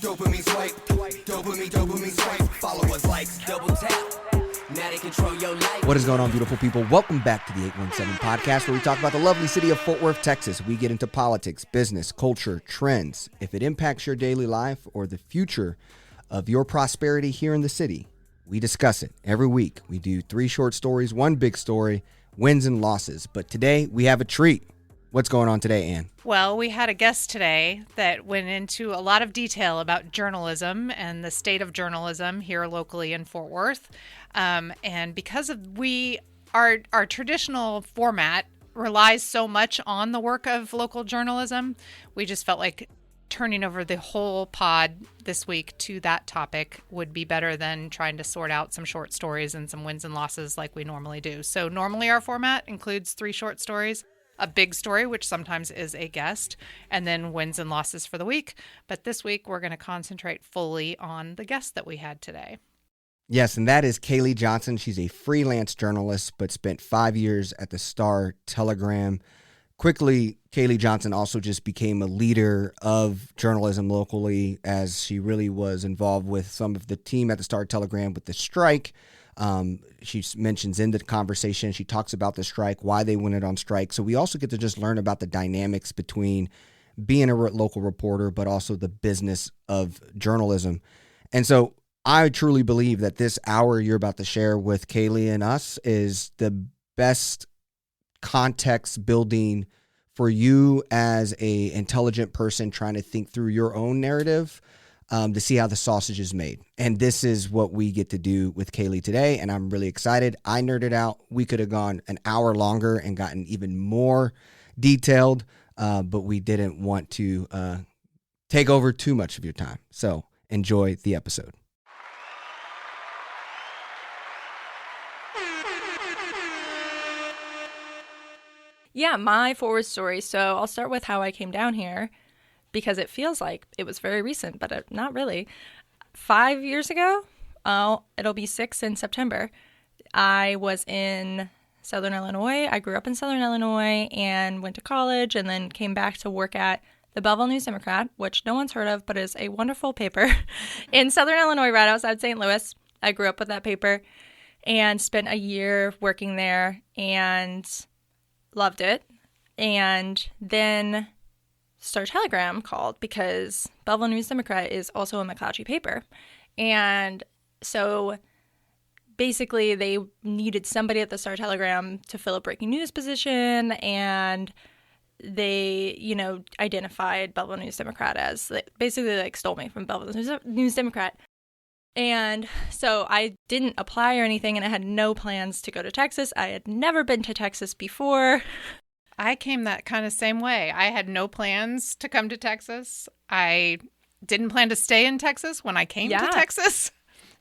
Dopamine swipe, dopamine swipe. Followers, likes, double tap. Now they control your life. What is going on, beautiful people? Welcome back to the 817 podcast, where we talk about the lovely city of Fort Worth, Texas. We get into politics, business, culture, trends. If it impacts your daily life or the future of your prosperity here in the city, we discuss it every week. We do 3 short stories, 1 big story, wins and losses. But today we have a treat. What's going on today, Ann? Well, we had a guest today that went into a lot of detail about journalism and the state of journalism here locally in Fort Worth. And because of our traditional format relies so much on the work of local journalism, we just felt like turning over the whole pod this week to that topic would be better than trying to sort out some short stories and some wins and losses like we normally do. So normally our format includes 3 short stories, a big story, which sometimes is a guest, and then wins and losses for the week. But this week, we're going to concentrate fully on the guest that we had today. Yes, and that is Kaley Johnson. She's a freelance journalist, but spent 5 years at the Star-Telegram. Quickly, Kaley Johnson also just became a leader of journalism locally, as she really was involved with some of the team at the Star-Telegram with the strike. She mentions in the conversation, she talks about the strike, why they went on strike. So we also get to just learn about the dynamics between being a local reporter, but also the business of journalism. And so I truly believe that this hour you're about to share with Kaley and us is the best context building for you as a intelligent person trying to think through your own narrative, to see how the sausage is made. And this is what we get to do with Kaley today, and I'm really excited. I nerded out. We could have gone an hour longer and gotten even more detailed, but we didn't want to take over too much of your time. So enjoy the episode. Yeah, my forward story. So I'll start with how I came down here, because it feels like it was very recent, but not really. 5 years ago, it'll be 6 in September, I was in Southern Illinois. I grew up in Southern Illinois and went to college and then came back to work at the Belleville News-Democrat, which no one's heard of, but is a wonderful paper in Southern Illinois, right outside St. Louis. I grew up with that paper and spent a year working there and loved it. And then Star-Telegram called because Belleville News-Democrat is also a McClatchy paper. And so basically they needed somebody at the Star-Telegram to fill a breaking news position, and they, identified Belleville News-Democrat as basically stole me from Belleville News-Democrat. And so I didn't apply or anything, and I had no plans to go to Texas. I had never been to Texas before. I came that kind of same way. I had no plans to come to Texas. I didn't plan to stay in Texas when I came to Texas.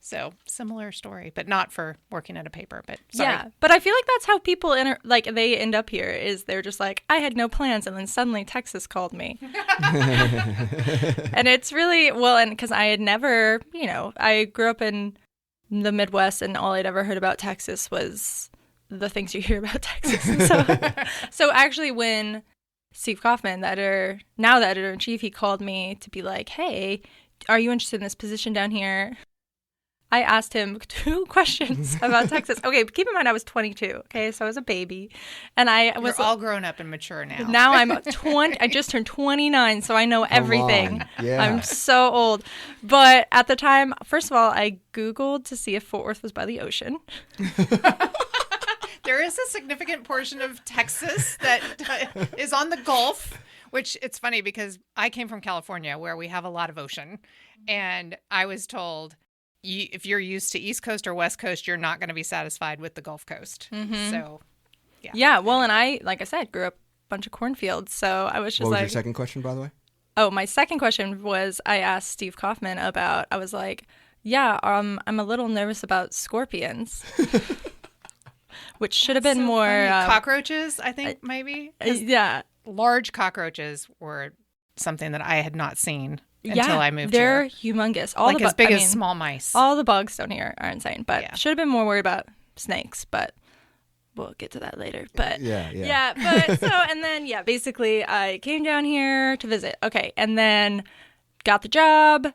So similar story, but not for working at a paper. But sorry. Yeah, but I feel like that's how people they end up here. Is they're just like, I had no plans, and then suddenly Texas called me. And it's really and because I had never, I grew up in the Midwest, and all I'd ever heard about Texas was the things you hear about Texas. And so actually when Steve Kaufman, now the editor-in-chief, he called me to be like, hey, are you interested in this position down here? I asked him 2 questions about Texas. Okay, keep in mind I was 22, okay? So I was a baby. And You're all grown up and mature now. Now I'm 20. I just turned 29, so I know everything. Yeah. I'm so old. But at the time, first of all, I Googled to see if Fort Worth was by the ocean. There is a significant portion of Texas that is on the Gulf, which it's funny because I came from California where we have a lot of ocean. And I was told, if you're used to East Coast or West Coast, you're not going to be satisfied with the Gulf Coast. Mm-hmm. So, yeah. Yeah, well, and I, like I said, grew up a bunch of cornfields. So I was just What was your second question, by the way? Oh, my second question was I asked Steve Kaufman about, I was like, yeah, I'm a little nervous about scorpions. Which should have been more cockroaches, I think, maybe. Yeah, large cockroaches were something that I had not seen until I moved they're here. humongous. As big as small mice. All the bugs down here are insane, but should have been more worried about snakes. But we'll get to that later. But but so and then basically I came down here to visit. Okay, and then got the job.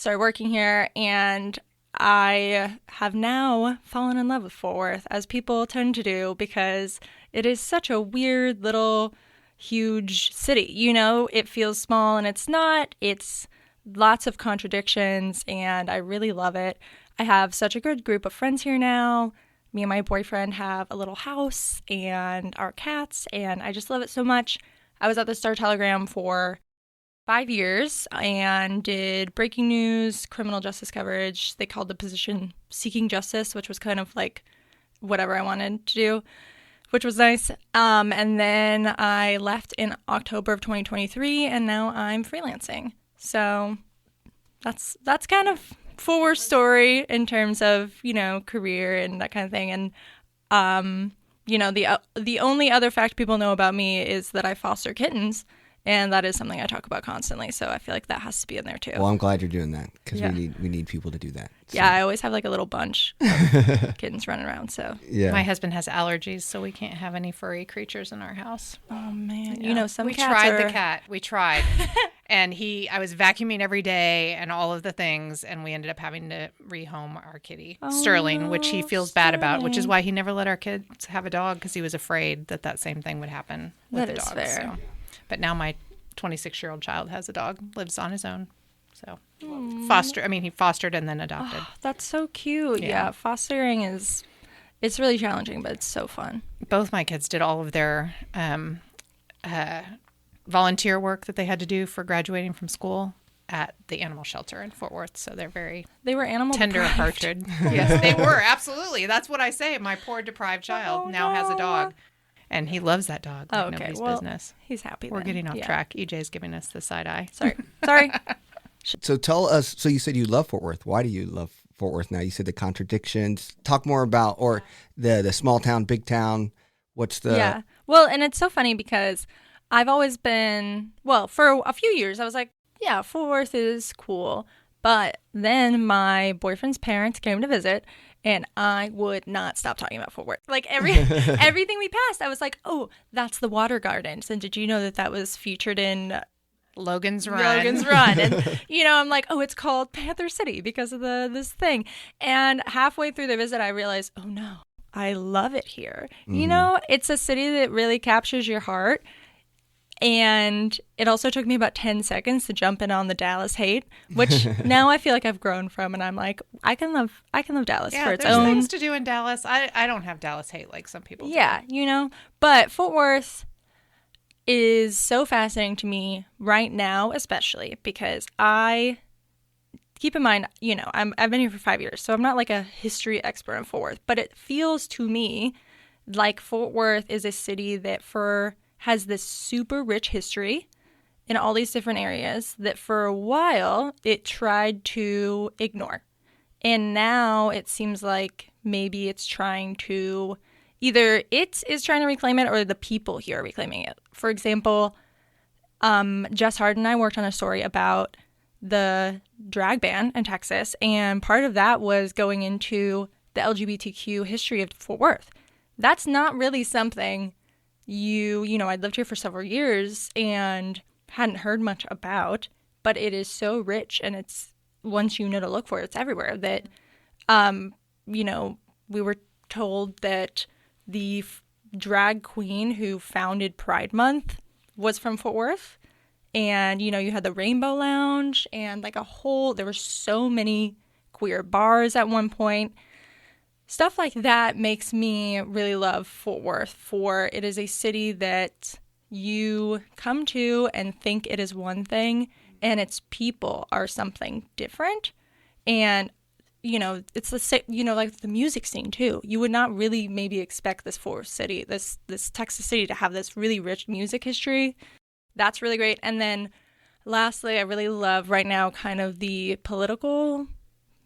started working here, and I have now fallen in love with Fort Worth, as people tend to do, because it is such a weird little huge city. You know, it feels small and it's not. It's lots of contradictions, and I really love it. I have such a good group of friends here now. Me and my boyfriend have a little house and our cats, and I just love it so much. I was at the Star-Telegram for 5 years and did breaking news, criminal justice coverage. They called the position Seeking Justice, which was kind of like whatever I wanted to do, which was nice. And then I left in October of 2023, and now I'm freelancing. So that's kind of Fort Worth story in terms of, you know, career and that kind of thing. And you know, the only other fact people know about me is that I foster kittens, and that is something I talk about constantly. So I feel like that has to be in there too. Well, I'm glad you're doing that, because we need people to do that. So. Yeah, I always have like a little bunch of kittens running around. So Yeah. My husband has allergies, so we can't have any furry creatures in our house. oh man, Yeah. you know, some we cats tried are... the cat. We tried, and I was vacuuming every day and all of the things, and we ended up having to rehome our kitty Sterling, which he feels bad about, which is Sterling. why he never let our kids have a dog, because he was afraid that same thing would happen with That the is dogs. fair. So. But now my 26-year-old child has a dog, lives on his own. So he fostered and then adopted. Oh, that's so cute. Yeah. Yeah, fostering it's really challenging, but it's so fun. Both my kids did all of their volunteer work that they had to do for graduating from school at the animal shelter in Fort Worth. So they're very They were animal tender-hearted. Yes, they were. Absolutely. That's what I say. My poor deprived child now has a dog. And he loves that dog. Like Oh, okay. nobody's Well, business. he's happy. We're then. getting off Yeah. track. EJ's giving us the side eye. Sorry. So tell us, so you said you love Fort Worth. Why do you love Fort Worth now? You said the contradictions. Talk more about, or the small town, big town. What's the... Yeah. Well, and it's so funny because I've always been, well, for a few years, I was like, yeah, Fort Worth is cool. But then my boyfriend's parents came to visit, and I would not stop talking about Fort Worth. Like everything we passed, I was like, oh, that's the Water Gardens. And did you know that was featured in Logan's Run. Logan's Run? And, you know, I'm like, oh, it's called Panther City because of this thing. And halfway through the visit, I realized, oh, no, I love it here. You know, it's a city that really captures your heart. And it also took me about 10 seconds to jump in on the Dallas hate, which now I feel like I've grown from, and I'm like, I can love Dallas Yeah, for its there's own. things to do in Dallas. I don't have Dallas hate like some people do. Yeah, you know, but Fort Worth is so fascinating to me right now, especially because keep in mind, you know, I've been here for 5 years, so I'm not like a history expert in Fort Worth, but it feels to me like Fort Worth is a city that has this super rich history in all these different areas that for a while it tried to ignore. And now it seems like maybe it's trying to, either it is trying to reclaim it or the people here are reclaiming it. For example, Jess Hard and I worked on a story about the drag ban in Texas, and part of that was going into the LGBTQ history of Fort Worth. That's not really something you know, I'd lived here for several years and hadn't heard much about, but it is so rich, and it's, once you know to look for it, it's everywhere. That, you know, we were told that the drag queen who founded Pride Month was from Fort Worth, and, you know, you had the Rainbow Lounge and like there were so many queer bars at one point. Stuff like that makes me really love Fort Worth, for it is a city that you come to and think it is one thing, and its people are something different. And, you know, it's like the music scene too. You would not really maybe expect this Fort Worth city, this Texas city, to have this really rich music history. That's really great. And then lastly, I really love right now kind of the political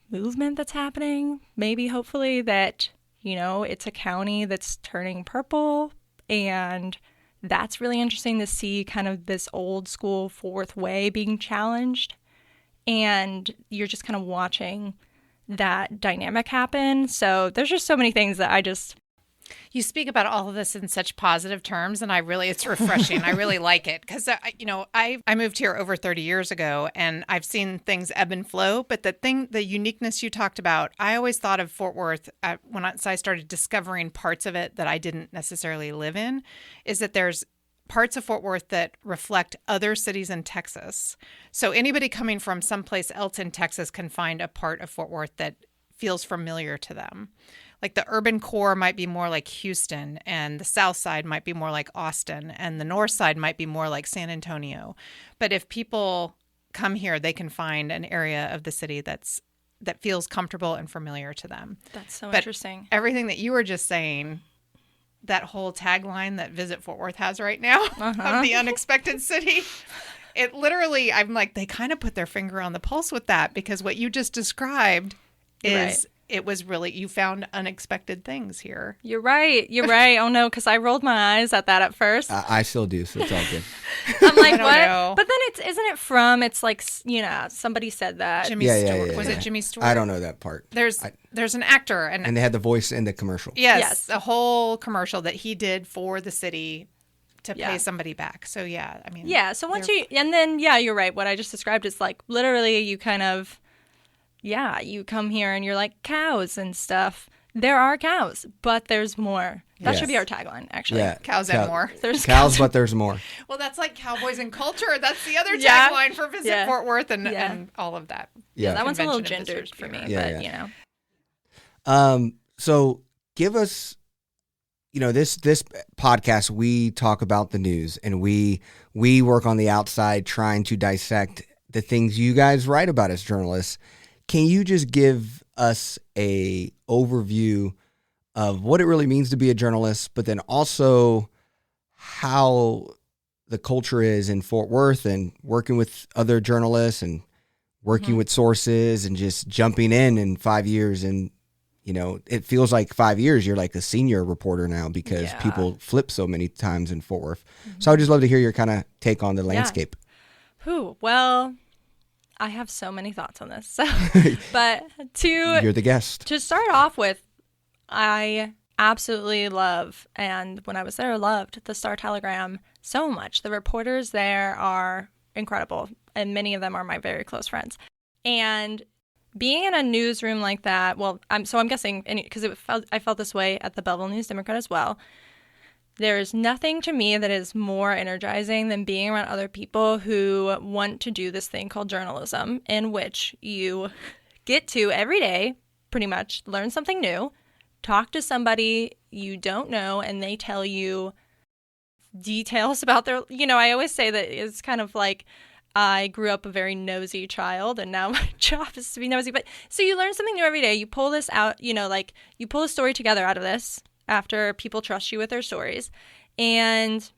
movement that's happening. Maybe, hopefully, that, you know, it's a county that's turning purple, and that's really interesting to see, kind of this old school Fort Worth way being challenged, and you're just kind of watching that dynamic happen. So there's just so many things that You speak about all of this in such positive terms, and it's refreshing. I really like it because, I moved here over 30 years ago, and I've seen things ebb and flow. But the uniqueness you talked about, I always thought of Fort Worth once I started discovering parts of it that I didn't necessarily live in, is that there's parts of Fort Worth that reflect other cities in Texas. So anybody coming from someplace else in Texas can find a part of Fort Worth that feels familiar to them. Like the urban core might be more like Houston, and the south side might be more like Austin, and the north side might be more like San Antonio. But if people come here, they can find an area of the city that feels comfortable and familiar to them. That's so But interesting. everything that you were just saying, that whole tagline that Visit Fort Worth has right now of the unexpected city, it literally, I'm like, they kind of put their finger on the pulse with that, because what you just described is... Right. It was really, you found unexpected things here. You're right. Oh no, because I rolled my eyes at that at first. I still do, so it's all good. I'm like, I don't what? know. But then isn't it from? It's like, somebody said that. Jimmy Yeah, Stewart. Was yeah. it Jimmy Stewart? I don't know that part. There's an actor, And they had the voice in the commercial. yes, a whole commercial that he did for the city to Yeah. pay somebody back. So yeah, I mean, Yeah. So you're right. What I just described is like literally you kind of, you come here and you're like cows and stuff. There are cows, but there's more. That Yes. should be our tagline, actually. Yeah. cows and more. There's Cows, but there's more. Well, that's like Cowboys and Culture. That's the other Yeah. tagline for Visit Yeah. Fort Worth and Yeah. all of that. Yeah. That one's a little Convention of gendered Visitors for me, Bureau. but Yeah. So give us, this podcast, we talk about the news, and we work on the outside trying to dissect the things you guys write about as journalists. Can you just give us a overview of what it really means to be a journalist, but then also how the culture is in Fort Worth and working with other journalists and working with sources and just jumping in 5 years? And, it feels like 5 years, you're like a senior reporter now because Yeah. people flip so many times in Fort Worth. So I'd just love to hear your kind of take on the landscape. Well, I have so many thoughts on this. So, but You're the guest. to start off with, I absolutely love, and when I was there, loved the Star Telegram so much. The reporters there are incredible, and many of them are my very close friends. And being in a newsroom like that, well, I'm guessing, because I felt this way at the Belleville News Democrat as well. There is nothing to me that is more energizing than being around other people who want to do this thing called journalism, in which you get to every day pretty much learn something new, talk to somebody you don't know, and they tell you details about their, I always say that it's kind of like I grew up a very nosy child, and now my job is to be nosy. But so you learn something new every day. You pull this out, like you pull a story together out of this after people trust you with their stories. And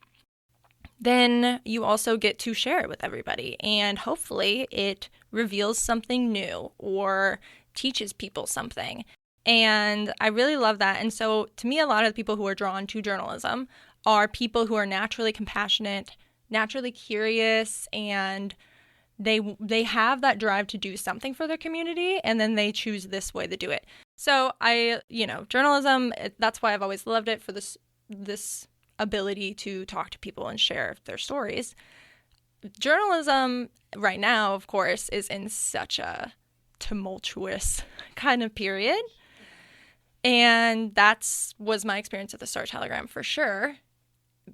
then you also get to share it with everybody. And hopefully it reveals something new or teaches people something. And I really love that. And so to me, a lot of the people who are drawn to journalism are people who are naturally compassionate, naturally curious, and they have that drive to do something for their community, and then they choose this way to do it. So journalism, that's why I've always loved it, for this ability to talk to people and share their stories. Journalism right now, of course, is in such a tumultuous kind of period. And was my experience at the Star Telegram for sure,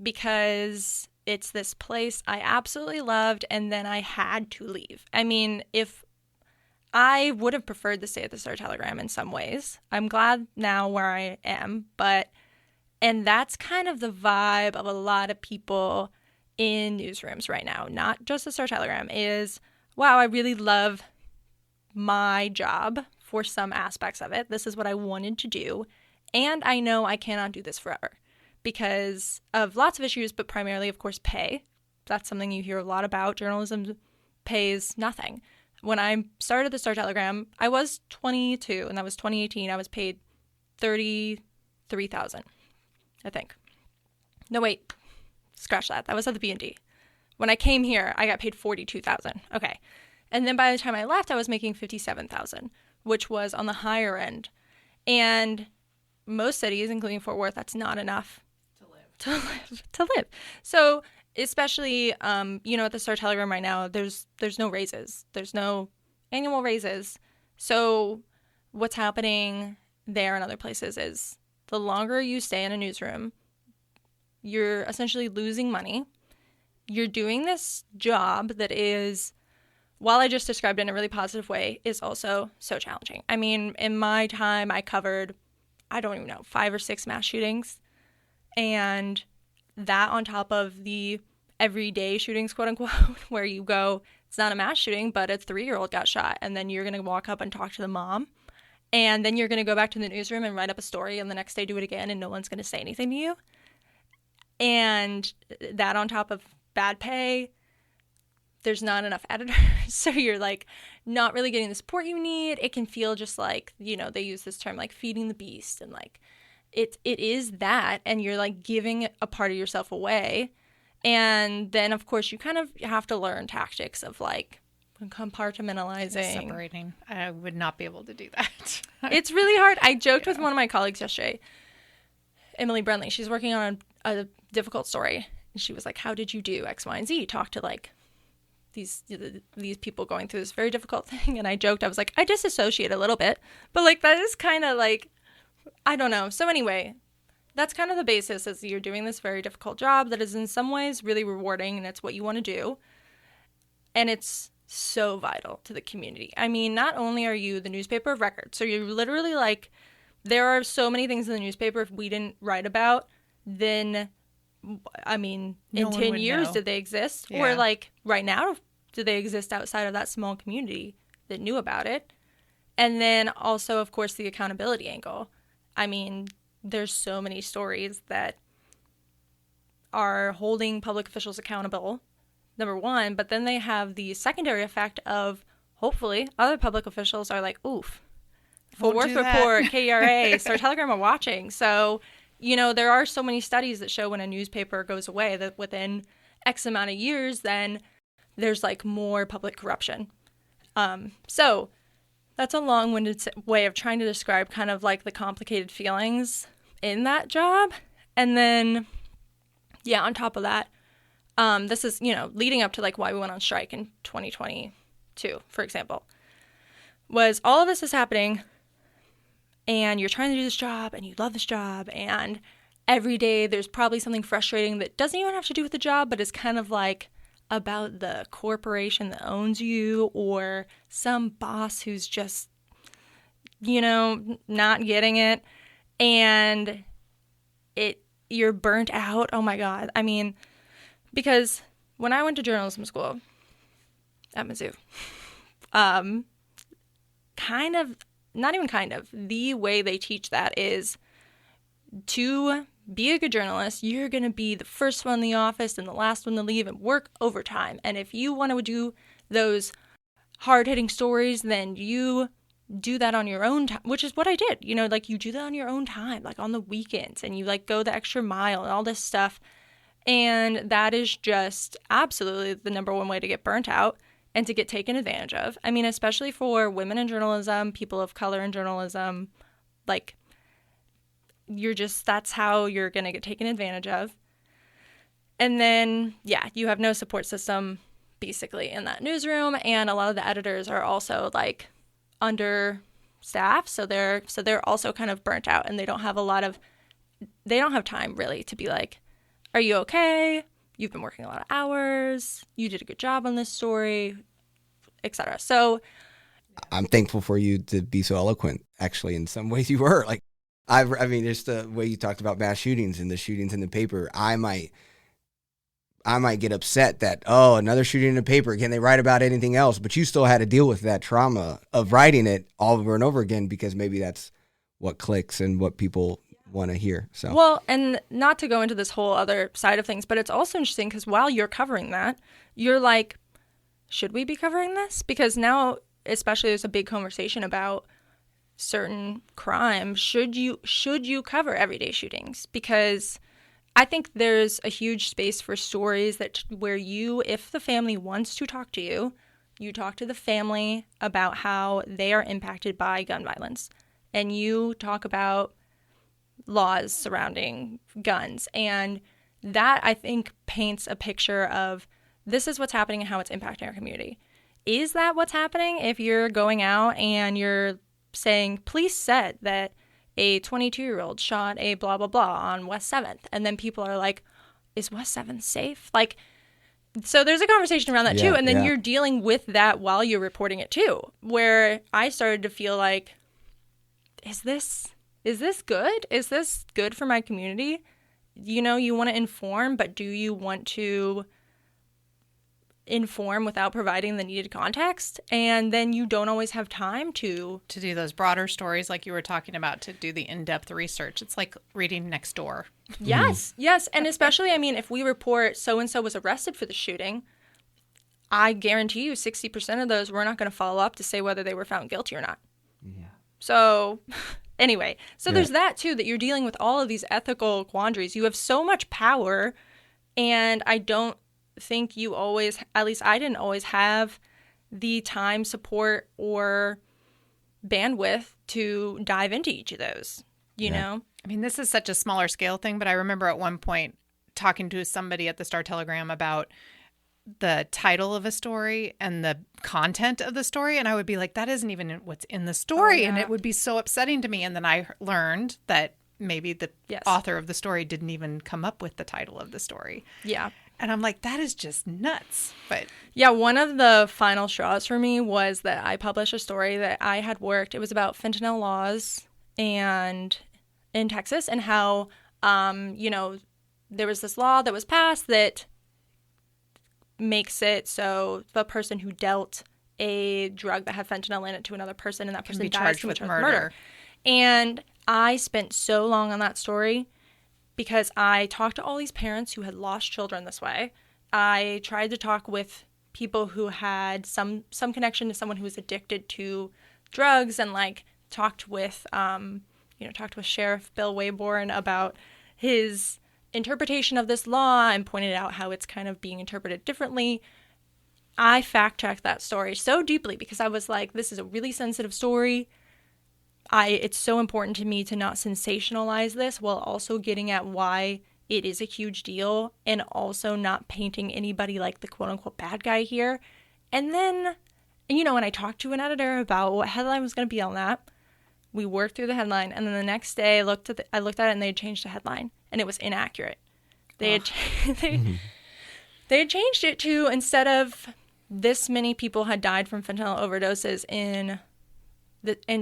because it's this place I absolutely loved, and then I had to leave. I mean, if I would have preferred to stay at the Star Telegram in some ways. I'm glad now where I am, and that's kind of the vibe of a lot of people in newsrooms right now, not just the Star Telegram, is, wow, I really love my job for some aspects of it. This is what I wanted to do, and I know I cannot do this forever because of lots of issues, but primarily, of course, pay. That's something you hear a lot about. Journalism pays nothing. When I started the Star Telegram, I was 22, and that was 2018. I was paid $33,000, I think. No, wait, scratch that. That was at the B&D. When I came here, I got paid $42,000. Okay, and then by the time I left, I was making $57,000, which was on the higher end. And most cities, including Fort Worth, that's not enough to live. So especially, at the Star Telegram right now, there's no raises. There's no annual raises. So what's happening there and other places is the longer you stay in a newsroom, you're essentially losing money. You're doing this job that is, while I just described it in a really positive way, is also so challenging. I mean, in my time, I covered, I don't even know, 5 or 6 mass shootings. And that on top of the everyday shootings, quote unquote, where you go, it's not a mass shooting, but a 3-year-old got shot. And then you're going to walk up and talk to the mom. And then you're going to go back to the newsroom and write up a story and the next day do it again and no one's going to say anything to you. And that on top of bad pay, there's not enough editors. So you're like not really getting the support you need. It can feel just like, they use this term like feeding the beast, and like it is that, and you're like giving a part of yourself away. And then of course you kind of have to learn tactics of like compartmentalizing. Separating. I would not be able to do that. It's really hard. I joked with one of my colleagues yesterday, Emily Brunley. She's working on a difficult story. And she was like, how did you do X, Y, and Z? Talk to like these people going through this very difficult thing. And I joked, I was like, I disassociate a little bit. But like that is kind of like, I don't know. So anyway, that's kind of the basis, is you're doing this very difficult job that is in some ways really rewarding, and it's what you want to do. And it's so vital to the community. I mean, not only are you the newspaper of record, so you're literally like, there are so many things in the newspaper if we didn't write about, then, I mean, in 10 years, did they exist? Yeah. Or like right now, do they exist outside of that small community that knew about it? And then also, of course, the accountability angle. I mean, there's so many stories that are holding public officials accountable, number one, but then they have the secondary effect of hopefully other public officials are like, oof, Fort Worth Report, KERA, Star Telegram are watching. So, there are so many studies that show when a newspaper goes away that within X amount of years, then there's like more public corruption. So that's a long-winded way of trying to describe kind of like the complicated feelings in that job. And then, yeah, on top of that, this is, leading up to like why we went on strike in 2022, for example, was all of this is happening and you're trying to do this job and you love this job, and every day there's probably something frustrating that doesn't even have to do with the job, but is kind of like about the corporation that owns you, or some boss who's just, not getting it, and you're burnt out. Oh my God. I mean, because when I went to journalism school at Mizzou, the way they teach that is to be a good journalist, you're going to be the first one in the office and the last one to leave and work overtime. And if you want to do those hard-hitting stories, then you do that on your own time, which is what I did. Like you do that on your own time, like on the weekends, and you like go the extra mile and all this stuff. And that is just absolutely the number one way to get burnt out and to get taken advantage of. I mean, especially for women in journalism, people of color in journalism, like that's how you're going to get taken advantage of. And then, yeah, you have no support system basically in that newsroom. And a lot of the editors are also like understaffed. So they're also kind of burnt out, and they don't have time really to be like, are you okay? You've been working a lot of hours. You did a good job on this story, etc. So I'm thankful for you to be so eloquent. Actually, in some ways you were. Like, I mean, just the way you talked about mass shootings and the shootings in the paper, I might get upset that, another shooting in the paper. Can they write about anything else? But you still had to deal with that trauma of writing it all over and over again, because maybe that's what clicks and what people want to hear. So, well, and not to go into this whole other side of things, but it's also interesting because while you're covering that, you're like, should we be covering this? Because now, especially, there's a big conversation about certain crimes. Should you cover everyday shootings? Because I think there's a huge space for stories where if the family wants to talk to you, you talk to the family about how they are impacted by gun violence, and you talk about laws surrounding guns. And that, I think, paints a picture of this is what's happening and how it's impacting our community. Is that what's happening if you're going out and you're saying, police said that a 22-year-old shot a blah, blah, blah on West 7th. And then people are like, is West 7th safe? Like, so there's a conversation around that too. And then you're dealing with that while you're reporting it too, where I started to feel like, is this good? Is this good for my community? You know, you want to inform, but do you want to inform without providing the needed context? And then you don't always have time to do those broader stories like you were talking about, to do the in-depth research. It's like reading Next Door. Yes. And especially, I mean, if we report so-and-so was arrested for the shooting, I guarantee you 60% of those we're not going to follow up to say whether they were found guilty or not. Yeah. So anyway, there's that too, that you're dealing with all of these ethical quandaries. You have so much power, and I don't think you always, at least I didn't always have the time, support, or bandwidth to dive into each of those, you know? I mean, this is such a smaller scale thing, but I remember at one point talking to somebody at the Star-Telegram about the title of a story and the content of the story. And I would be like, that isn't even what's in the story. And it would be so upsetting to me. And then I learned that maybe the author of the story didn't even come up with the title of the story. Yeah. And I'm like, that is just nuts. But yeah, one of the final straws for me was that I published a story that I had worked. It was about fentanyl laws and in Texas, and how, you know, there was this law that was passed that makes it so the person who dealt a drug that had fentanyl in it to another person, and that person be dies, charged can be with charged murder. And I spent so long on that story because I talked to all these parents who had lost children this way. I tried to talk with people who had some connection to someone who was addicted to drugs, and like talked with Sheriff Bill Wayborn about his interpretation of this law and pointed out how it's kind of being interpreted differently. I fact-checked that story so deeply because I was like, this is a really sensitive story. It's so important to me to not sensationalize this while also getting at why it is a huge deal, and also not painting anybody like the quote-unquote bad guy here. And then, you know, when I talked to an editor about what headline was going to be on that, we worked through the headline, and then the next day I looked at it and they had changed the headline, and it was inaccurate. They had changed it to, instead of this many people had died from fentanyl overdoses in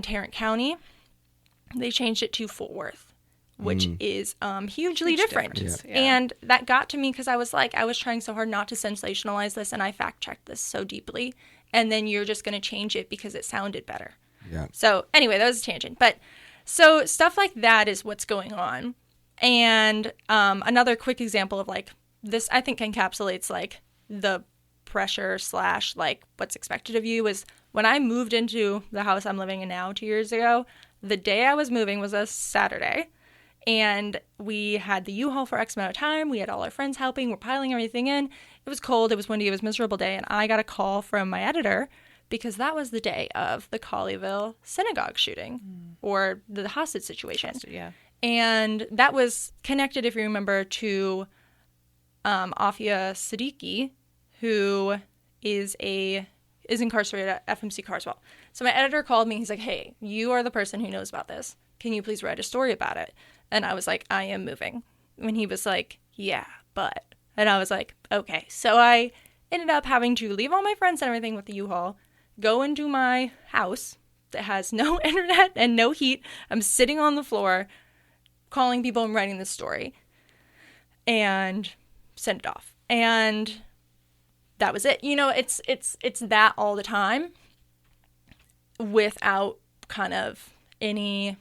Tarrant County, they changed it to Fort Worth, which is hugely different. Yeah. And that got to me because I was like, I was trying so hard not to sensationalize this, and I fact-checked this so deeply, and then you're just going to change it because it sounded better. Yeah. So anyway, that was a tangent. But so stuff like that is what's going on. And another quick example of like this, I think encapsulates like the pressure / like what's expected of you, is when I moved into the house I'm living in now 2 years ago. The day I was moving was a Saturday, and we had the U-Haul for X amount of time. We had all our friends helping. We're piling everything in. It was cold. It was windy. It was a miserable day. And I got a call from my editor because that was the day of the Colleyville synagogue shooting or the hostage situation. Yeah. And that was connected, if you remember, to Afia Siddiqui, who is incarcerated at FMC Carswell. So my editor called me. He's like, hey, you are the person who knows about this. Can you please write a story about it? And I was like, I am moving. And he was like, yeah, but. And I was like, okay. So I ended up having to leave all my friends and everything with the U-Haul, go into my house that has no internet and no heat. I'm sitting on the floor calling people and writing this story, and send it off. And that was it. You know, it's that all the time without kind of any,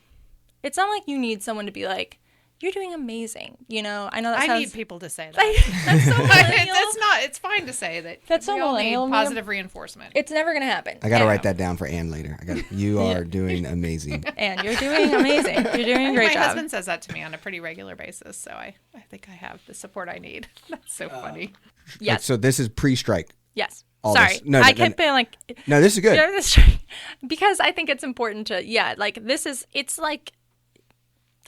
it's not like you need someone to be like, you're doing amazing. You know, I know that sounds... I need people to say that. That's so millennial. It's fine to say that. That's so we all need millennial. positive reinforcement. It's never going to happen. I got to write that down for Ann later. You are doing amazing. And you're doing amazing. You're doing a great my job. husband says that to me on a pretty regular basis, so I think I have the support I need. That's so funny. Yes. So this is pre-strike. Yes. All Sorry. this. No, I kept being like... No, this is good. Because I think it's important to... Yeah, like this is... It's like...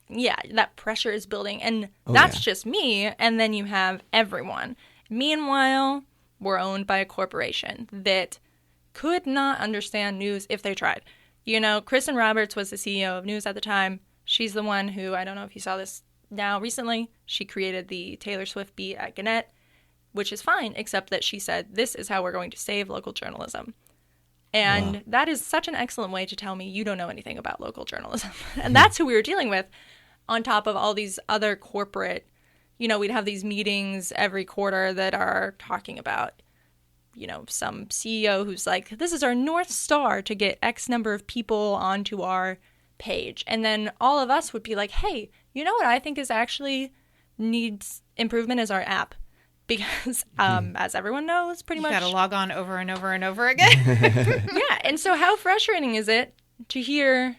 that pressure is building. And that's just me. And then you have everyone. Meanwhile, we're owned by a corporation that could not understand news if they tried. You know, Kristen Roberts was the CEO of News at the time. She's the one who, I don't know if you saw this now recently, she created the Taylor Swift beat at Gannett, which is fine, except that she said, this is how we're going to save local journalism. And that is such an excellent way to tell me you don't know anything about local journalism. And that's who we were dealing with on top of all these other corporate, you know, we'd have these meetings every quarter that are talking about, you know, some CEO who's like, this is our North Star to get X number of people onto our page. And then all of us would be like, hey, you know what I think is actually needs improvement is our app. Because, as everyone knows, pretty much... You got to log on over and over and over again. Yeah, and so how frustrating is it to hear,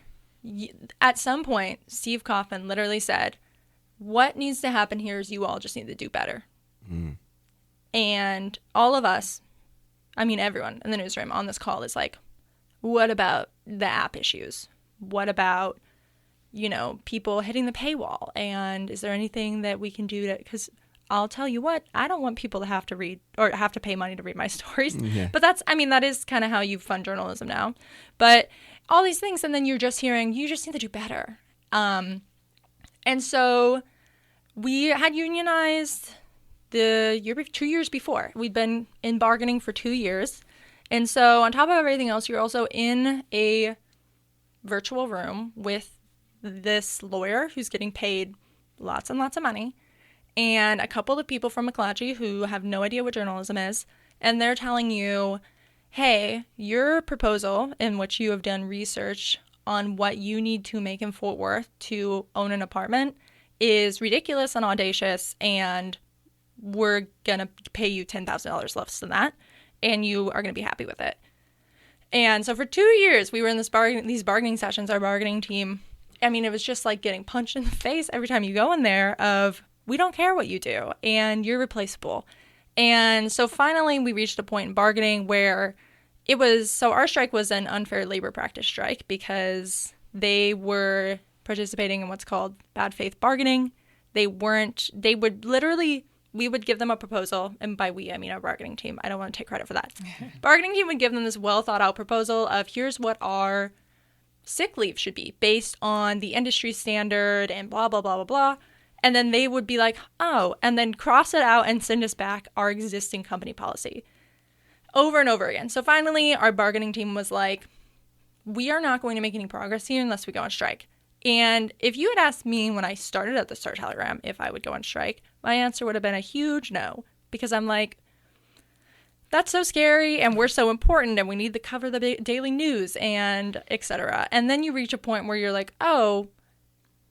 at some point, Steve Kaufman literally said, what needs to happen here is you all just need to do better. And all of us, I mean everyone in the newsroom on this call is like, what about the app issues? What about, you know, people hitting the paywall? And is there anything that we can do to... Because I'll tell you what, I don't want people to have to read or have to pay money to read my stories. Yeah. But that's, I mean, that is kind of how you fund journalism now. But all these things, and then you're just hearing, you just need to do better. And so we had unionized 2 years before. We'd been in bargaining for 2 years. And so on top of everything else, you're also in a virtual room with this lawyer who's getting paid lots and lots of money, and a couple of people from McClatchy who have no idea what journalism is, and they're telling you, hey, your proposal in which you have done research on what you need to make in Fort Worth to own an apartment is ridiculous and audacious, and we're going to pay you $10,000 less than that, and you are going to be happy with it. And so for 2 years, we were in these bargaining sessions, our bargaining team. I mean, it was just like getting punched in the face every time you go in there of, we don't care what you do, and you're replaceable. And so finally, we reached a point in bargaining where it was, so our strike was an unfair labor practice strike because they were participating in what's called bad faith bargaining. We would give them a proposal, and by we, I mean our bargaining team. I don't want to take credit for that. Bargaining team would give them this well thought out proposal of here's what our sick leave should be based on the industry standard and blah, blah, blah, blah, blah. And then they would be like, oh, and then cross it out and send us back our existing company policy over and over again. So finally, our bargaining team was like, we are not going to make any progress here unless we go on strike. And if you had asked me when I started at the Star Telegram if I would go on strike, my answer would have been a huge no, because I'm like, that's so scary and we're so important and we need to cover the daily news and etc. And then you reach a point where you're like, oh,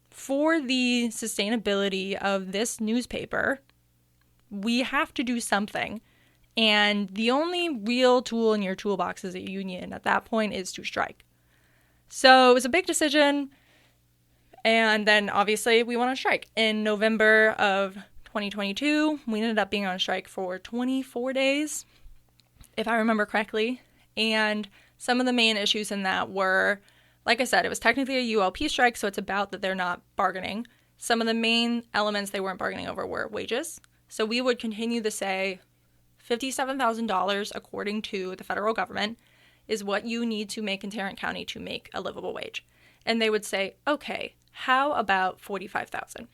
for the sustainability of this newspaper, we have to do something. And the only real tool in your toolbox as a union at that point is to strike. So it was a big decision. And then obviously we went on strike. In November of 2022, we ended up being on strike for 24 days, if I remember correctly. And some of the main issues in that were, like I said, it was technically a ULP strike, so it's about that they're not bargaining. Some of the main elements they weren't bargaining over were wages. So we would continue to say $57,000, according to the federal government, is what you need to make in Tarrant County to make a livable wage. And they would say, okay, how about $45,000?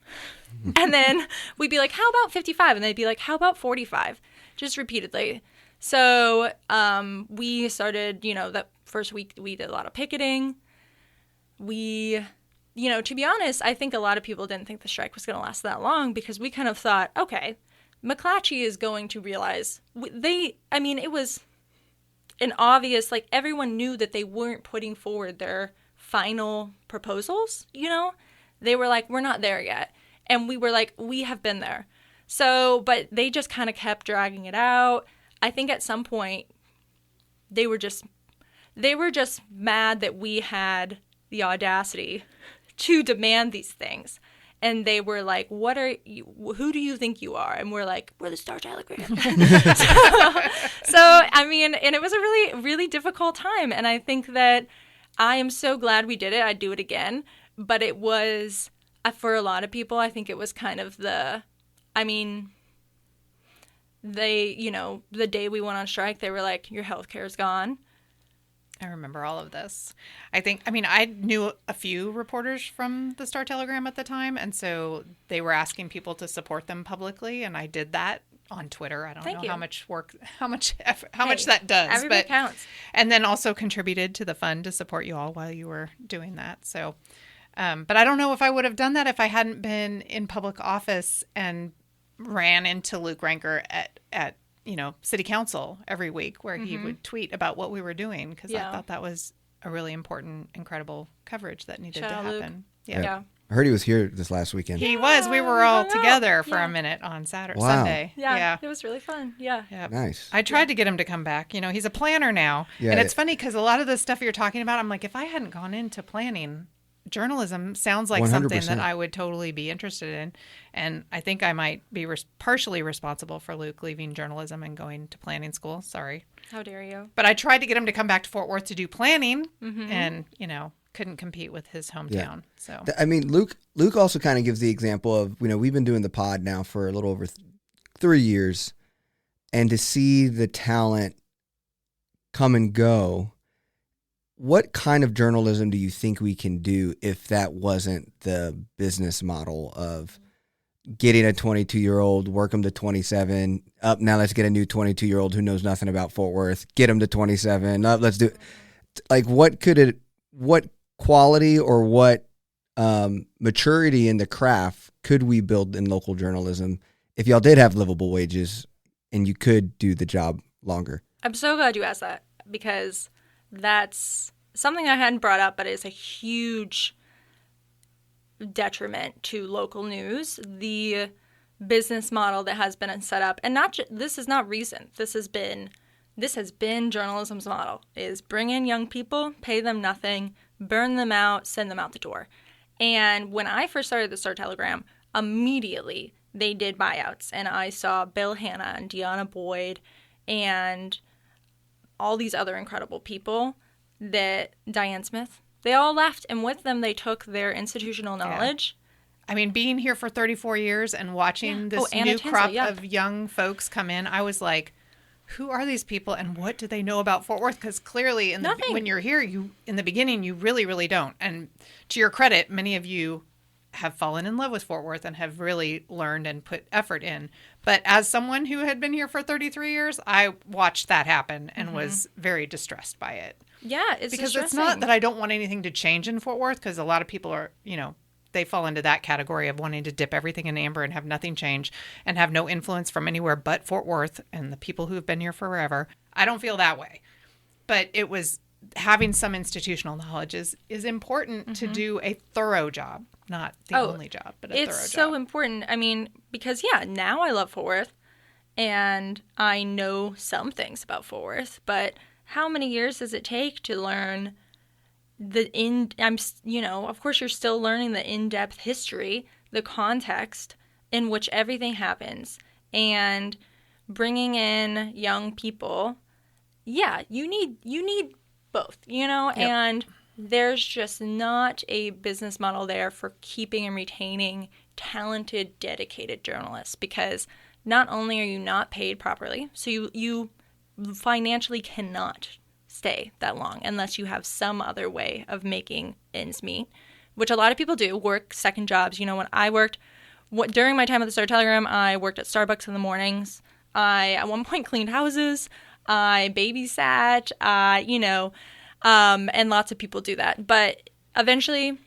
And then we'd be like, how about 55? And they'd be like, how about 45? Just repeatedly. So we started, that first week we did a lot of picketing. We, to be honest, I think a lot of people didn't think the strike was going to last that long because we kind of thought, okay, McClatchy is going to realize it was an obvious, everyone knew that they weren't putting forward their final proposals, They were like, we're not there yet. And we were like, we have been there. So, but they just kind of kept dragging it out. I think at some point they were just mad that we had the audacity to demand these things. And they were like, what are you, who do you think you are? And we're like, we're the Star Telegram. so, and it was a really, really difficult time. And I think that I am so glad we did it. I'd do it again. But it was for a lot of people, I think it was kind of I mean, they, the day we went on strike, they were like, your health care is gone. I remember all of this. I knew a few reporters from the Star-Telegram at the time, and so they were asking people to support them publicly, and I did that on Twitter. I don't know how much work, how much that does. Everybody counts. And then also contributed to the fund to support you all while you were doing that. So, but I don't know if I would have done that if I hadn't been in public office and ran into Luke Ranker at city council every week where he would tweet about what we were doing, because I thought that was a really important, incredible coverage that needed to happen. Yeah. I heard he was here this last weekend. He was. We were all together for a minute on Sunday. Yeah. It was really fun. Yeah. Nice. I tried to get him to come back. He's a planner now. Yeah, and it's funny because a lot of the stuff you're talking about, I'm like, if I hadn't gone into planning, journalism sounds like 100%. something that I would totally be interested in. And I think I might be partially responsible for Luke leaving journalism and going to planning school. Sorry. How dare you? But I tried to get him to come back to Fort Worth to do planning and, couldn't compete with his hometown. Yeah. So I mean, Luke also kind of gives the example of, we've been doing the pod now for a little over 3 years, and to see the talent come and go. What kind of journalism do you think we can do if that wasn't the business model of getting a 22-year-old, work him to 27, up, now let's get a new 22-year-old who knows nothing about Fort Worth, get him to 27, up, let's do it. Like, what quality or what maturity in the craft could we build in local journalism if y'all did have livable wages and you could do the job longer? I'm so glad you asked that, because that's something I hadn't brought up, but it's a huge detriment to local news. The business model that has been set up, and this is not recent. This has been journalism's model: is bring in young people, pay them nothing, burn them out, send them out the door. And when I first started the Star-Telegram, immediately they did buyouts, and I saw Bill Hanna and Deanna Boyd and all these other incredible people, Diane Smith, they all left, and with them they took their institutional knowledge. I mean, being here for 34 years and watching this new crop of young folks come in, I was like, who are these people and what do they know about Fort Worth? Because clearly when you're here, in the beginning, you really, really don't. And to your credit, many of you have fallen in love with Fort Worth and have really learned and put effort in. But as someone who had been here for 33 years, I watched that happen and was very distressed by it. Yeah, it's because distressing. It's not that I don't want anything to change in Fort Worth, because a lot of people are, they fall into that category of wanting to dip everything in amber and have nothing change and have no influence from anywhere but Fort Worth and the people who have been here forever. I don't feel that way. But it was having some institutional knowledge is important to do a thorough job, not the only job, but a thorough job. It's so important. I mean, because, now I love Fort Worth and I know some things about Fort Worth, but how many years does it take to learn of course you're still learning the in-depth history, the context in which everything happens, and bringing in young people. Yeah, you need both, and there's just not a business model there for keeping and retaining talented, dedicated journalists, because not only are you not paid properly, so you financially cannot stay that long unless you have some other way of making ends meet, which a lot of people do, work second jobs. When I worked, during my time at the Star-Telegram, I worked at Starbucks in the mornings. I, at one point, cleaned houses. I babysat, and lots of people do that. But eventually,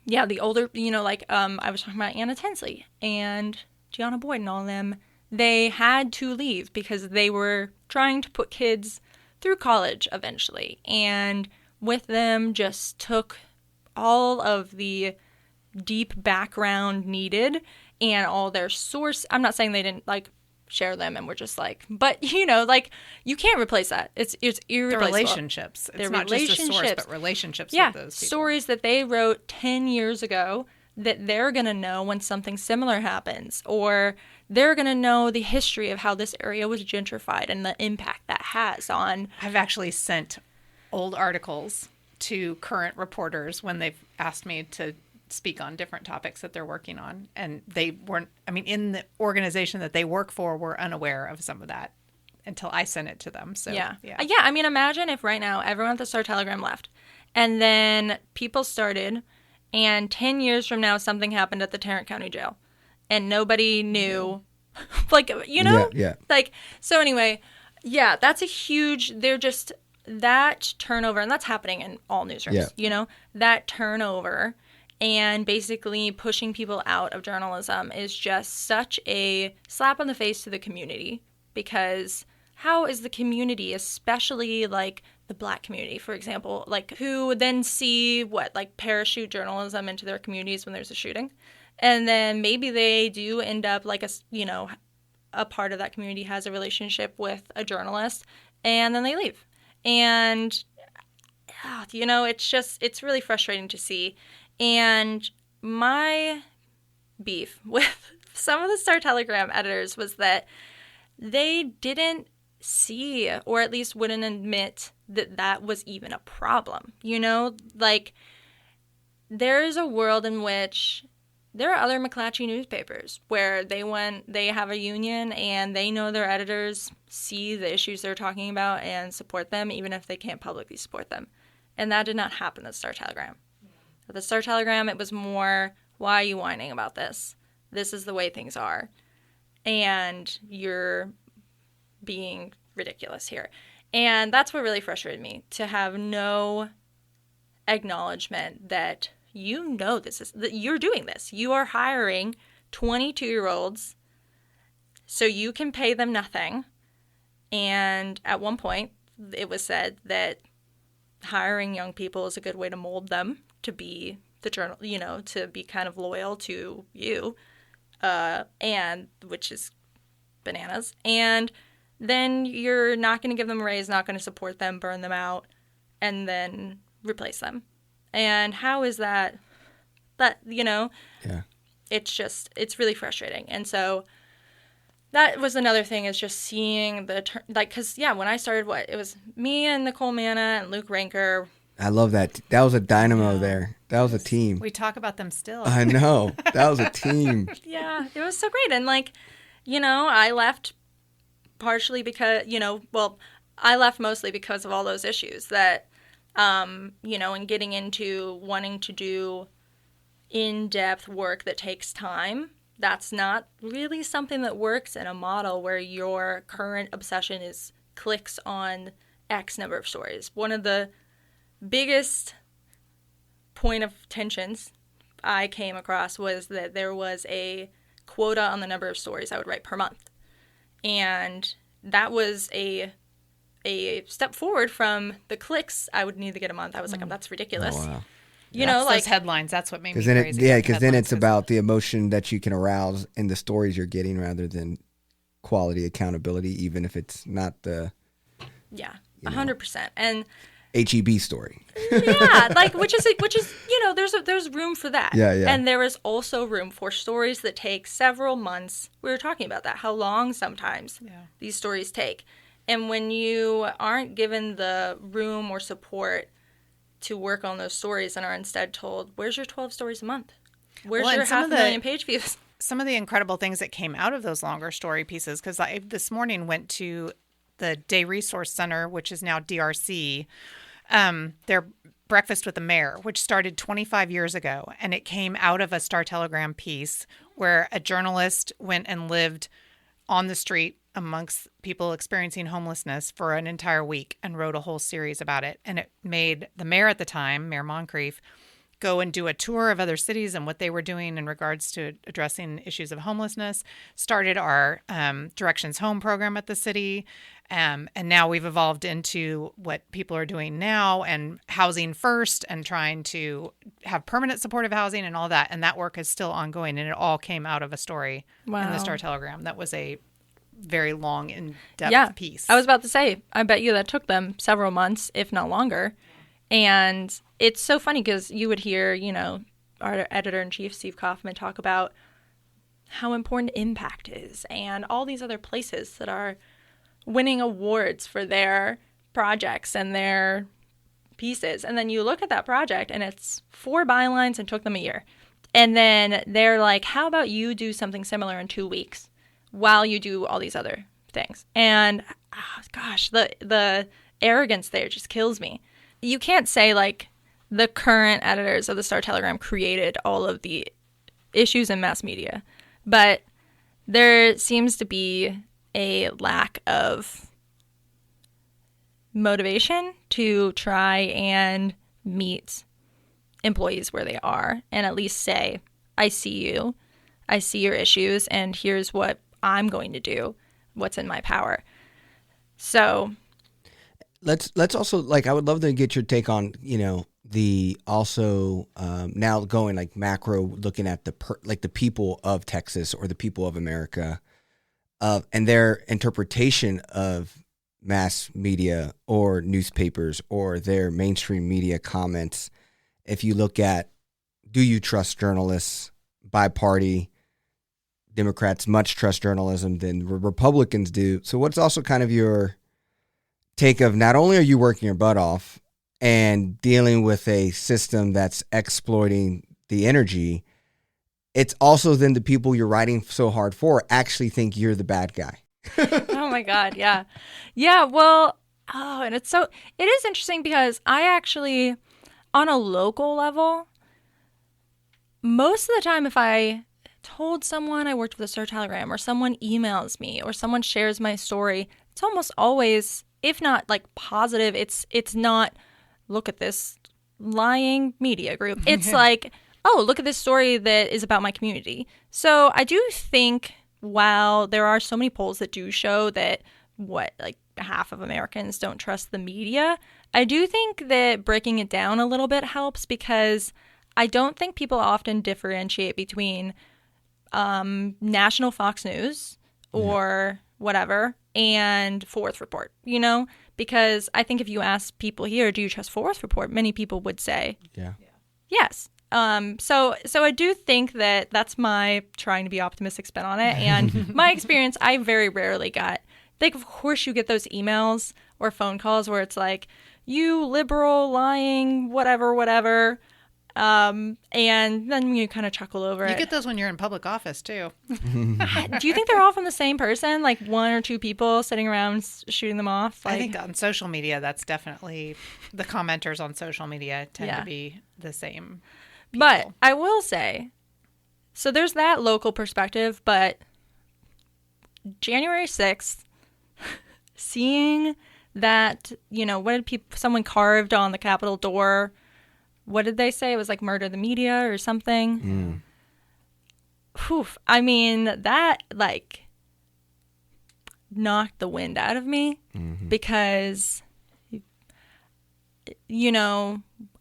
the older, I was talking about Anna Tinsley and Gianna Boyd and all of them, they had to leave because they were trying to put kids through college eventually, and with them just took all of the deep background needed and all their source. I'm not saying they didn't share them and we're just but you can't replace that. It's irreplaceable. The relationships. It's not just a source, but relationships with those people. Stories that they wrote 10 years ago that they're going to know when something similar happens, or they're going to know the history of how this area was gentrified and the impact that has on. I've actually sent old articles to current reporters when they've asked me to speak on different topics that they're working on. And they weren't, I mean, in the organization that they work for, were unaware of some of that until I sent it to them. So, Yeah. I mean, imagine if right now everyone at the Star Telegram left and then people started, and 10 years from now something happened at the Tarrant County Jail and nobody knew, like, you know? Yeah. Like, so anyway, yeah, that's a huge, that turnover, and that's happening in all newsrooms, you know? That turnover and basically pushing people out of journalism is just such a slap on the face to the community, because how is the community, especially like the Black community, for example, like who then see like parachute journalism into their communities when there's a shooting, and then maybe they do end up like a part of that community has a relationship with a journalist, and then they leave, and it's really frustrating to see. And my beef with some of the Star Telegram editors was that they didn't see, or at least wouldn't admit, that was even a problem. Like, there is a world in which there are other McClatchy newspapers where they have a union and they know their editors see the issues they're talking about and support them, even if they can't publicly support them. And that did not happen at the Star Telegram. At the Star Telegram, it was more, why are you whining about this? This is the way things are. And you're being ridiculous here. And that's what really frustrated me, to have no acknowledgement that that you're doing this. You are hiring 22-year-olds so you can pay them nothing. And at one point, it was said that hiring young people is a good way to mold them to be to be kind of loyal to you, and which is bananas. And then you're not going to give them a raise, not going to support them, burn them out, and then replace them. And how is that, Yeah. It's really frustrating. And so that was another thing, is just seeing because, when I started, it was me and Nicole Manna and Luke Ranker. I love that. That was a dynamo there. That was a team. We talk about them still. I know. That was a team. Yeah, it was so great. And I left partially because, I left mostly because of all those issues that, and getting into wanting to do in-depth work that takes time. That's not really something that works in a model where your current obsession is clicks on X number of stories. One of the biggest point of tensions I came across was that there was a quota on the number of stories I would write per month. And that was a step forward from the clicks I would need to get a month. I was like, that's ridiculous. Oh, wow. Those headlines, that's what made me crazy. Because then it's about the emotion that you can arouse in the stories you're getting rather than quality accountability, even if it's not the 100%. And HEB story. which is there's room for that. Yeah. And there is also room for stories that take several months. We were talking about that, how long sometimes these stories take. And when you aren't given the room or support to work on those stories and are instead told, where's your 12 stories a month? Where's your 500,000 page views? Some of the incredible things that came out of those longer story pieces, because I this morning went to the Day Resource Center, which is now DRC, their Breakfast with the Mayor, which started 25 years ago. And it came out of a Star Telegram piece where a journalist went and lived on the street amongst people experiencing homelessness for an entire week and wrote a whole series about it. And it made the mayor at the time, Mayor Moncrief, go and do a tour of other cities and what they were doing in regards to addressing issues of homelessness, started our Directions Home program at the city. And now we've evolved into what people are doing now, and housing first, and trying to have permanent supportive housing and all that. And that work is still ongoing. And it all came out of a story in the Star Telegram. That was a very long, in-depth piece. I was about to say, I bet you that took them several months, if not longer. And it's so funny because you would hear, our editor-in-chief, Steve Kaufman, talk about how important Impact is and all these other places that are winning awards for their projects and their pieces. And then you look at that project and it's 4 bylines and took them a year. And then they're like, how about you do something similar in 2 weeks while you do all these other things? And gosh, the arrogance there just kills me. You can't say like the current editors of the Star Telegram created all of the issues in mass media, but there seems to be a lack of motivation to try and meet employees where they are and at least say, I see you, I see your issues, and here's what I'm going to do, what's in my power. So let's also, like, I would love to get your take on, the also now going like macro, looking at the people of Texas or the people of America, and their interpretation of mass media or newspapers or their mainstream media comments. If you look at, do you trust journalists? By party, Democrats much trust journalism than Republicans do. So what's also kind of your take of, not only are you working your butt off and dealing with a system that's exploiting the energy, it's also then the people you're writing so hard for actually think you're the bad guy. Oh my God. Yeah. Yeah. Well, and it is interesting because I actually, on a local level, most of the time, if I told someone I worked with a Star Telegram or someone emails me or someone shares my story, it's almost always, if not like positive, it's not, look at this lying media group. It's like, oh, look at this story that is about my community. So I do think, while there are so many polls that do show that like half of Americans don't trust the media, I do think that breaking it down a little bit helps, because I don't think people often differentiate between national Fox News or whatever and Fort Worth Report, because I think if you ask people here, do you trust Fort Worth Report? Many people would say, yes. So I do think that that's my trying to be optimistic spin on it. And my experience, I very rarely got, like, of course you get those emails or phone calls where it's like, you liberal, lying, whatever. And then you kind of chuckle over it. You get those when you're in public office too. Do you think they're all from the same person? Like one or two people sitting around shooting them off? I think on social media, that's definitely, the commenters on social media tend to be the same people. But I will say, so there's that local perspective, but January 6th, seeing that, what did someone carved on the Capitol door? What did they say? It was like murder the media or something. Oof. I mean, that like knocked the wind out of me because,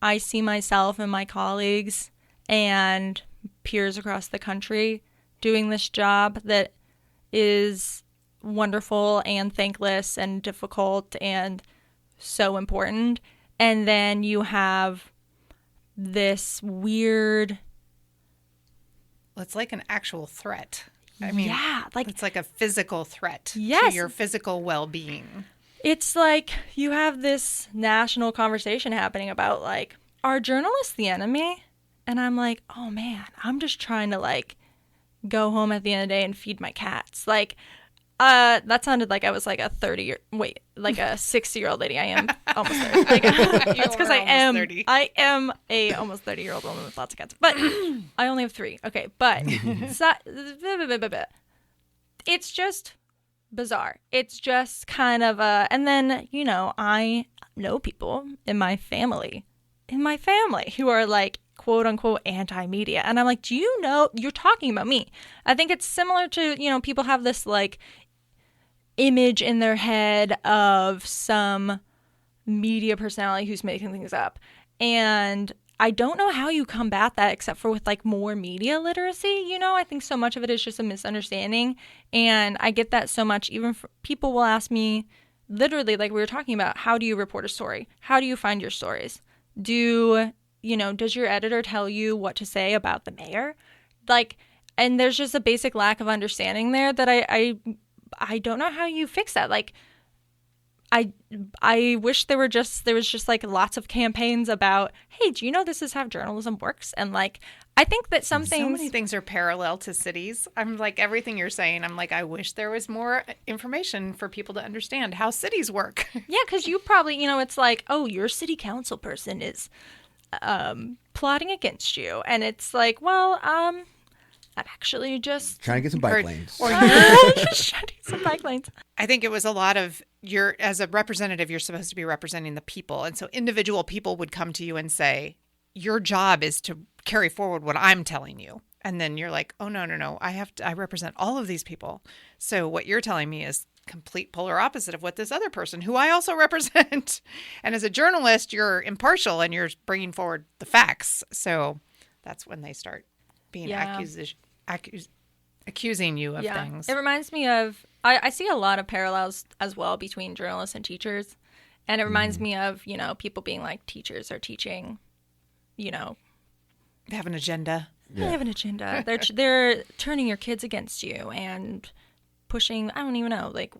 I see myself and my colleagues and peers across the country doing this job that is wonderful and thankless and difficult and so important. And then you have this weird, it's like an actual threat. I mean, it's like a physical threat to your physical well-being. It's like you have this national conversation happening about, like, are journalists the enemy? And I'm like, oh man, I'm just trying to like go home at the end of the day and feed my cats. Like, that sounded like I was like a 60-year-old lady. I am almost 30. Like, it's because I am a almost 30-year-old woman with lots of cats. But I only have 3. Okay, but it's just bizarre. It's just kind of and then, I know people in my family who are like, quote unquote, anti-media. And I'm like, do you know, you're talking about me. I think it's similar to, people have this like image in their head of some media personality who's making things up. And I don't know how you combat that except for with like more media literacy. I think so much of it is just a misunderstanding. And I get that so much. Even people will ask me literally, like we were talking about, how do you report a story? How do you find your stories? Does your editor tell you what to say about the mayor? Like, and there's just a basic lack of understanding there that I don't know how you fix that. Like, I wish there was just like lots of campaigns about, hey, do you know this is how journalism works? And like, I think that some So things, many things are parallel to cities. I'm like, everything you're saying, I'm like, I wish there was more information for people to understand how cities work. yeah, because you probably, it's like, oh, your city council person is plotting against you, and it's like, well, I'm actually just Trying to get some bike lanes. Or just trying to get some bike lanes. I think it was a lot of as a representative, you're supposed to be representing the people. And so individual people would come to you and say, your job is to carry forward what I'm telling you. And then you're like, oh, no. I represent all of these people. So what you're telling me is complete polar opposite of what this other person, who I also represent. And as a journalist, you're impartial and you're bringing forward the facts. So that's when they start being accusing you of things. It reminds me of, I see a lot of parallels as well between journalists and teachers. And it reminds me of, people being like, teachers are teaching, They have an agenda. They have an agenda. They're turning your kids against you and pushing, I don't even know, like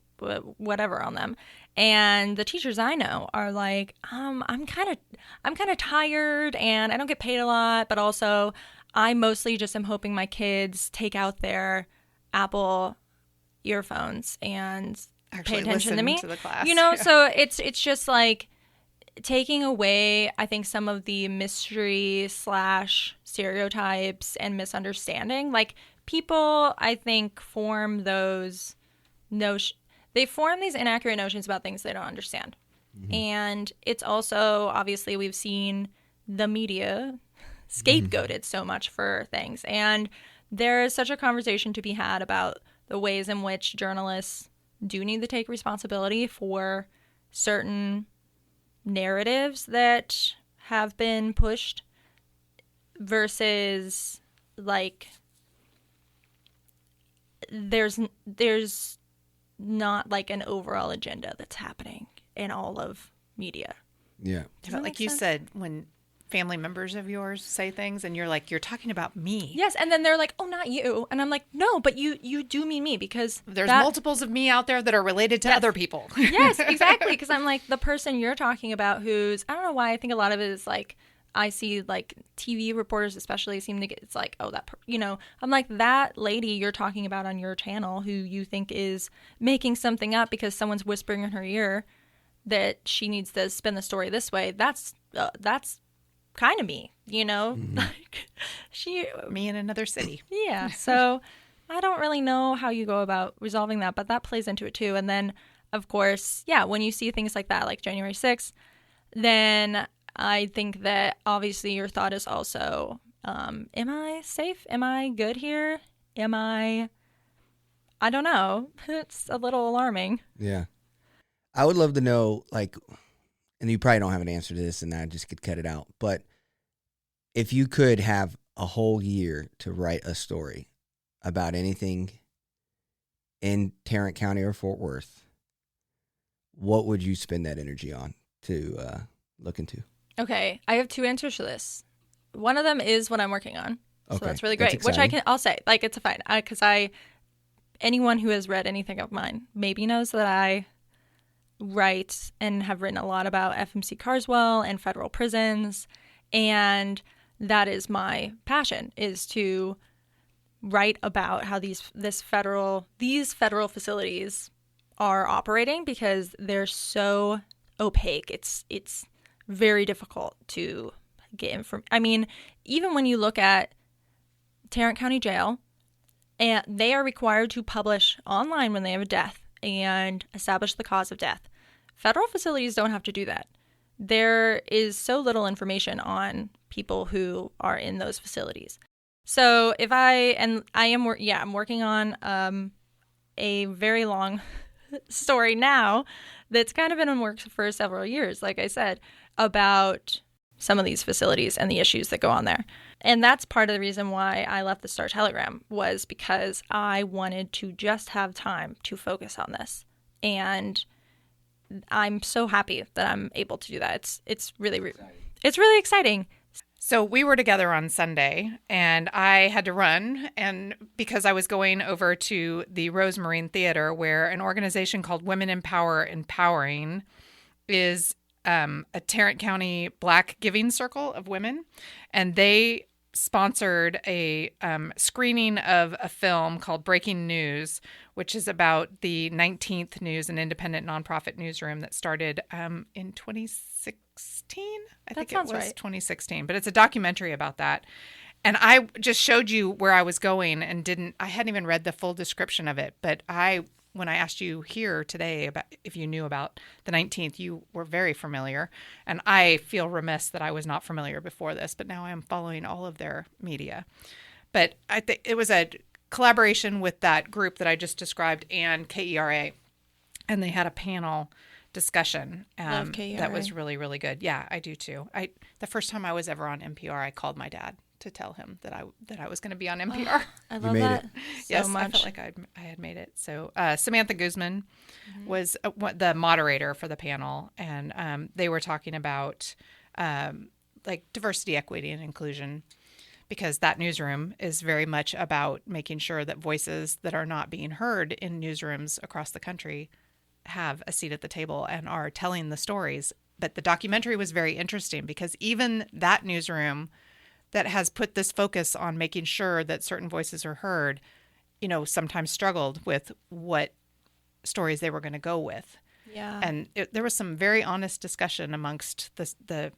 whatever on them. And the teachers I know are like, I'm kind of tired and I don't get paid a lot, but also I mostly just am hoping my kids take out their Apple earphones and Actually pay attention to listen me. to the class. So it's just like taking away, I think, some of the mystery / stereotypes and misunderstanding. Like, people, I think, form these inaccurate notions about things they don't understand. Mm-hmm. And it's also, obviously, we've seen the media scapegoated so much for things. And there is such a conversation to be had about the ways in which journalists do need to take responsibility for certain narratives that have been pushed versus, like, there's not like an overall agenda that's happening in all of media. Yeah. But like you said, when family members of yours say things and you're like, you're talking about me. Yes, and then they're like, oh, not you. And I'm like, no, but you do mean me, because there's multiples of me out there that are related to other people. Yes, exactly. Because I'm like, the person you're talking about who's, I don't know why, I think a lot of it is like, I see like TV reporters especially seem to get, it's like, oh, I'm like, that lady you're talking about on your channel who you think is making something up because someone's whispering in her ear that she needs to spin the story this way. That's kind of me, Mm-hmm. like me in another city. Yeah. So I don't really know how you go about resolving that, but that plays into it too. And then, of course, yeah, when you see things like that, like January 6th, then I think that obviously your thought is also, am I safe? Am I good here? I don't know. It's a little alarming. Yeah. I would love to know, like, and you probably don't have an answer to this and I just could cut it out, but if you could have a whole year to write a story about anything in Tarrant County or Fort Worth, what would you spend that energy on to look into? Okay, I have two answers for this. One of them is what I'm working on, so that's really great. That's I'll say, like, it's fine, because anyone who has read anything of mine maybe knows that I write and have written a lot about FMC Carswell and federal prisons, and that is my passion, is to write about how these federal facilities are operating, because they're so opaque. It's very difficult to get information. I mean, even when you look at Tarrant County Jail, and they are required to publish online when they have a death and establish the cause of death. Federal facilities don't have to do that. There is so little information on people who are in those facilities. So I'm working on a very long story now that's kind of been in works for several years, like I said, about some of these facilities and the issues that go on there. And that's part of the reason why I left the Star-Telegram, was because I wanted to just have time to focus on this. And I'm so happy that I'm able to do that. It's really exciting. So we were together on Sunday, and I had to run, and because I was going over to the Rosemarine Theater, where an organization called Women in Power Empowering is a Tarrant County Black Giving Circle of women, and they sponsored a screening of a film called Breaking News, which is about the 19th News, an independent nonprofit newsroom that started in 2016. I think it was right. 2016, but it's a documentary about that. And I just showed you where I was going and I hadn't even read the full description of it, but when I asked you here today about if you knew about the 19th, you were very familiar. And I feel remiss that I was not familiar before this, but now I'm following all of their media. But I think it was a collaboration with that group that I just described and KERA. And they had a panel discussion Love KERA. that was really, really good. Yeah, I do too. The first time I was ever on NPR, I called my dad to tell him that I was going to be on NPR. I love made that it. so Yes, much. I felt like I had made it. So Samantha Guzman was the moderator for the panel, and they were talking about like diversity, equity, and inclusion, because that newsroom is very much about making sure that voices that are not being heard in newsrooms across the country have a seat at the table and are telling the stories. But the documentary was very interesting because even that newsroom that has put this focus on making sure that certain voices are heard, sometimes struggled with what stories they were going to go with. Yeah. And there was some very honest discussion amongst the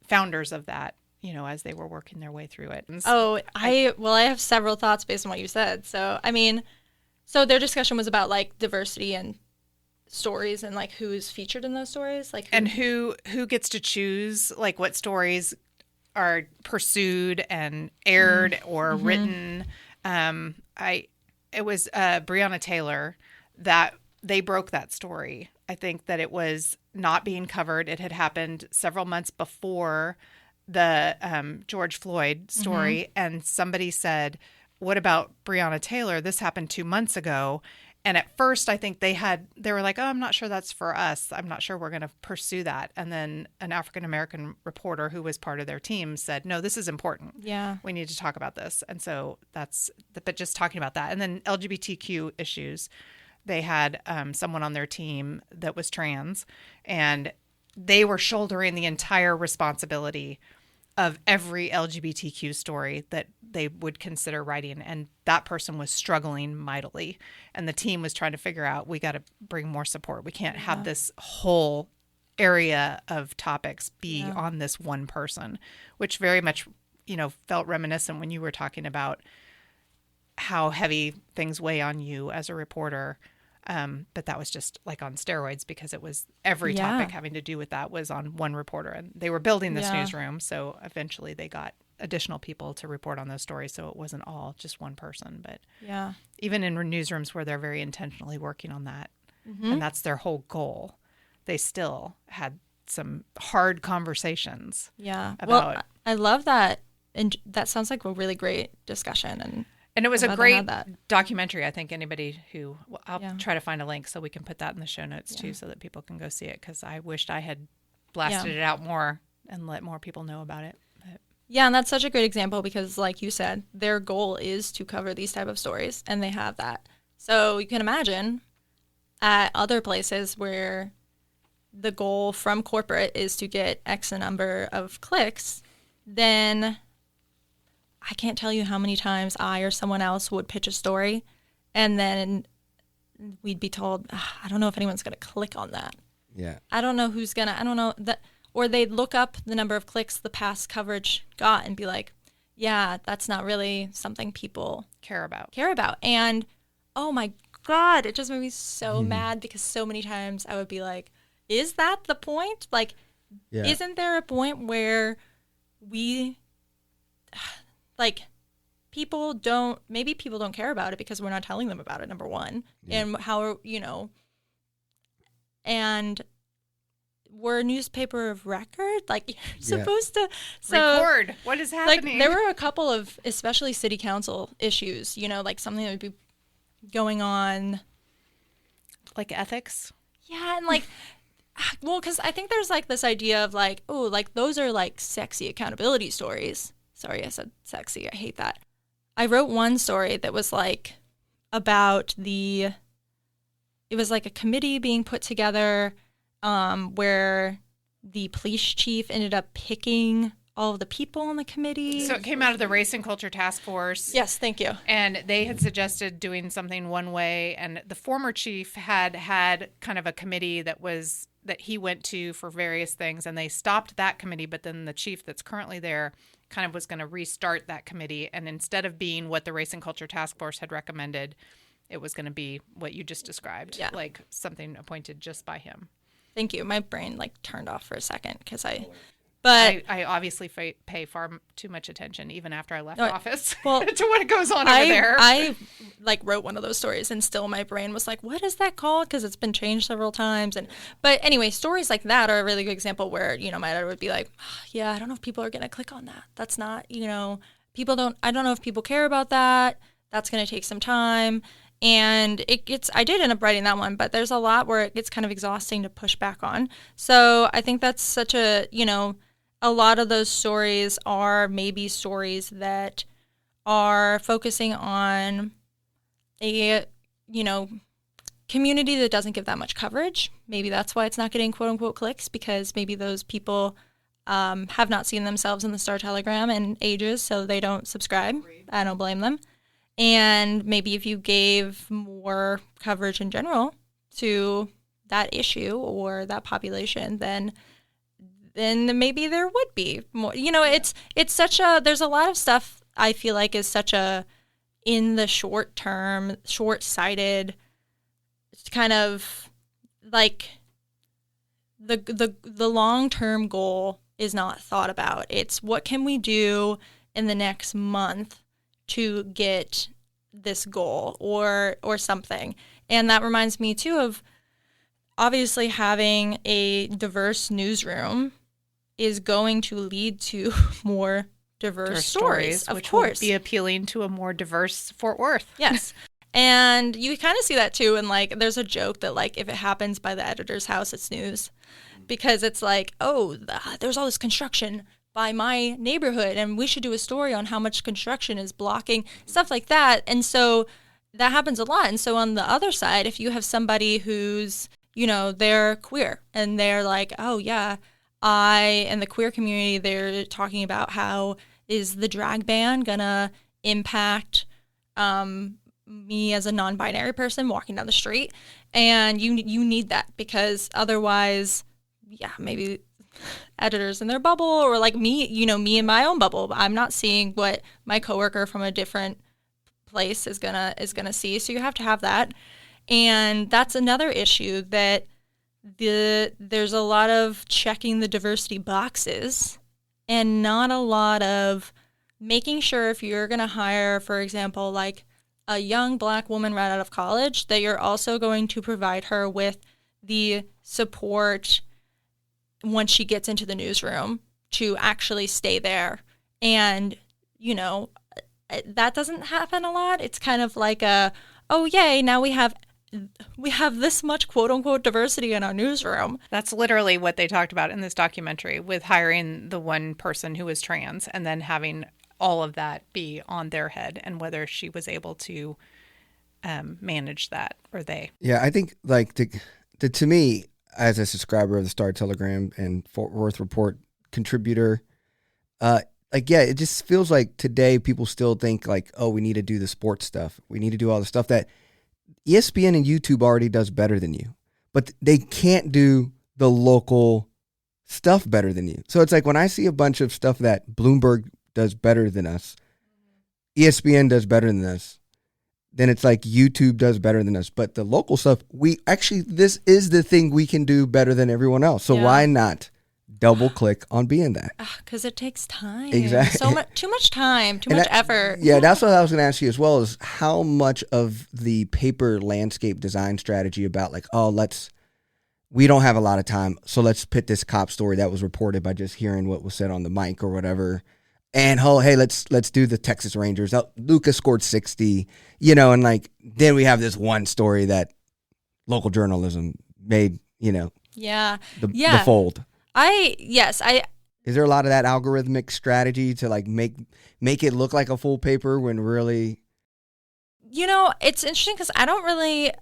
founders of that, as they were working their way through it. And Oh, I have several thoughts based on what you said. So, so their discussion was about like diversity and stories and like who's featured in those stories, like who gets to choose like what stories are pursued and aired or written. It was Breonna Taylor that they broke that story. I think that it was not being covered. It had happened several months before the George Floyd story. And somebody said, what about Breonna Taylor? This happened 2 months ago. And at first, I think they were like, oh, I'm not sure that's for us. I'm not sure we're going to pursue that. And then an African-American reporter who was part of their team said, no, this is important. Yeah. We need to talk about this. And so but just talking about that. And then LGBTQ issues, they had someone on their team that was trans, and they were shouldering the entire responsibility of every LGBTQ story that they would consider writing. And that person was struggling mightily. And the team was trying to figure out, we got to bring more support. We can't have this whole area of topics be on this one person, which very much, felt reminiscent when you were talking about how heavy things weigh on you as a reporter. But that was just like on steroids, because it was every topic having to do with that was on one reporter, and they were building this newsroom. So eventually they got additional people to report on those stories. So it wasn't all just one person, but even in newsrooms where they're very intentionally working on that, and that's their whole goal, they still had some hard conversations. Yeah. About, I love that. And that sounds like a really great discussion. And it was I'm a glad they great had that. documentary. I think anybody I'll try to find a link so we can put that in the show notes too, so that people can go see it, because I wished I had blasted it out more and let more people know about it. But. Yeah, and that's such a great example because, like you said, their goal is to cover these type of stories, and they have that. So you can imagine at other places where the goal from corporate is to get X number of clicks, then I can't tell you how many times I or someone else would pitch a story, and then we'd be told, I don't know if anyone's going to click on that. Yeah. I don't know who's going to, I don't know that, or they'd look up the number of clicks the past coverage got and be like, yeah, that's not really something people Care about. And oh my God, it just made me so mad, because so many times I would be like, is that the point? Like, isn't there a point where like, people don't care about it because we're not telling them about it, number one. And how, and we're a newspaper of record. Like, you're supposed to record what is happening. Like, there were a couple of, especially city council issues, like something that would be going on. Like ethics? Yeah, and like, Well, because I think there's like this idea of like, oh, like those are like sexy accountability stories. Sorry, I said sexy. I hate that. I wrote one story that was like about it was like a committee being put together where the police chief ended up picking all of the people on the committee. So it came out of the Race and Culture Task Force. Yes, thank you. And they had suggested doing something one way. And the former chief had kind of a committee that he went to for various things. And they stopped that committee. But then the chief that's currently there kind of was going to restart that committee. And instead of being what the Race and Culture Task Force had recommended, it was going to be what you just described. Yeah. Like something appointed just by him. Thank you. My brain like turned off for a second because I obviously pay far too much attention, even after I left office, to what goes on over there. I like wrote one of those stories, and still my brain was like, "What is that called?" Because it's been changed several times. But anyway, stories like that are a really good example where my editor would be like, "Yeah, I don't know if people are gonna click on that. That's not people don't. I don't know if people care about that. That's gonna take some time." And I did end up writing that one, but there's a lot where it gets kind of exhausting to push back on. So I think that's such a lot of those stories are maybe stories that are focusing on a, community that doesn't give that much coverage. Maybe that's why it's not getting quote unquote clicks, because maybe those people have not seen themselves in the Star Telegram in ages, so they don't subscribe. I don't blame them. And maybe if you gave more coverage in general to that issue or that population, then maybe there would be more. It's such a, there's a lot of stuff I feel like is such a, in the short term, short-sighted, kind of like the long-term goal is not thought about. It's what can we do in the next month to get this goal or something. And that reminds me too of obviously having a diverse newsroom is going to lead to more diverse stories, of which course. Will be appealing to a more diverse Fort Worth. Yes. And you kind of see that too. And like, there's a joke that like, if it happens by the editor's house, it's news, because it's like, there's all this construction by my neighborhood, and we should do a story on how much construction is blocking, stuff like that. And so that happens a lot. And so on the other side, if you have somebody who's, they're queer and they're like, oh yeah, in the queer community, they're talking about how is the drag ban gonna impact me as a non-binary person walking down the street? And you need that, because otherwise, maybe editors in their bubble, or like me in my own bubble, I'm not seeing what my coworker from a different place is gonna see. So you have to have that. And that's another issue, that there's a lot of checking the diversity boxes and not a lot of making sure, if you're going to hire, for example, like a young Black woman right out of college, that you're also going to provide her with the support once she gets into the newsroom to actually stay there. And, that doesn't happen a lot. It's kind of like oh, yay, now we have this much quote unquote diversity in our newsroom. That's literally what they talked about in this documentary, with hiring the one person who was trans and then having all of that be on their head, and whether she was able to manage that, or they. Yeah, I think like to me, as a subscriber of the Star Telegram and Fort Worth Report contributor, it just feels like today people still think like, oh, we need to do the sports stuff. We need to do all the stuff that ESPN and YouTube already does better than you, but they can't do the local stuff better than you. So it's like when I see a bunch of stuff that Bloomberg does better than us, ESPN does better than us, then it's like YouTube does better than us. But the local stuff, this is the thing we can do better than everyone else. So why not double click on being that? Because it takes time. Exactly. Too much time, too much effort. Yeah, that's what I was going to ask you as well, is how much of the paper landscape design strategy about like, we don't have a lot of time, so let's put this cop story that was reported by just hearing what was said on the mic or whatever. And hey, let's do the Texas Rangers. Lucas scored 60, and like then we have this one story that local journalism made, Yeah. the Yeah. fold. Yes. Is there a lot of that algorithmic strategy to like make it look like a full paper when really? It's interesting because I don't really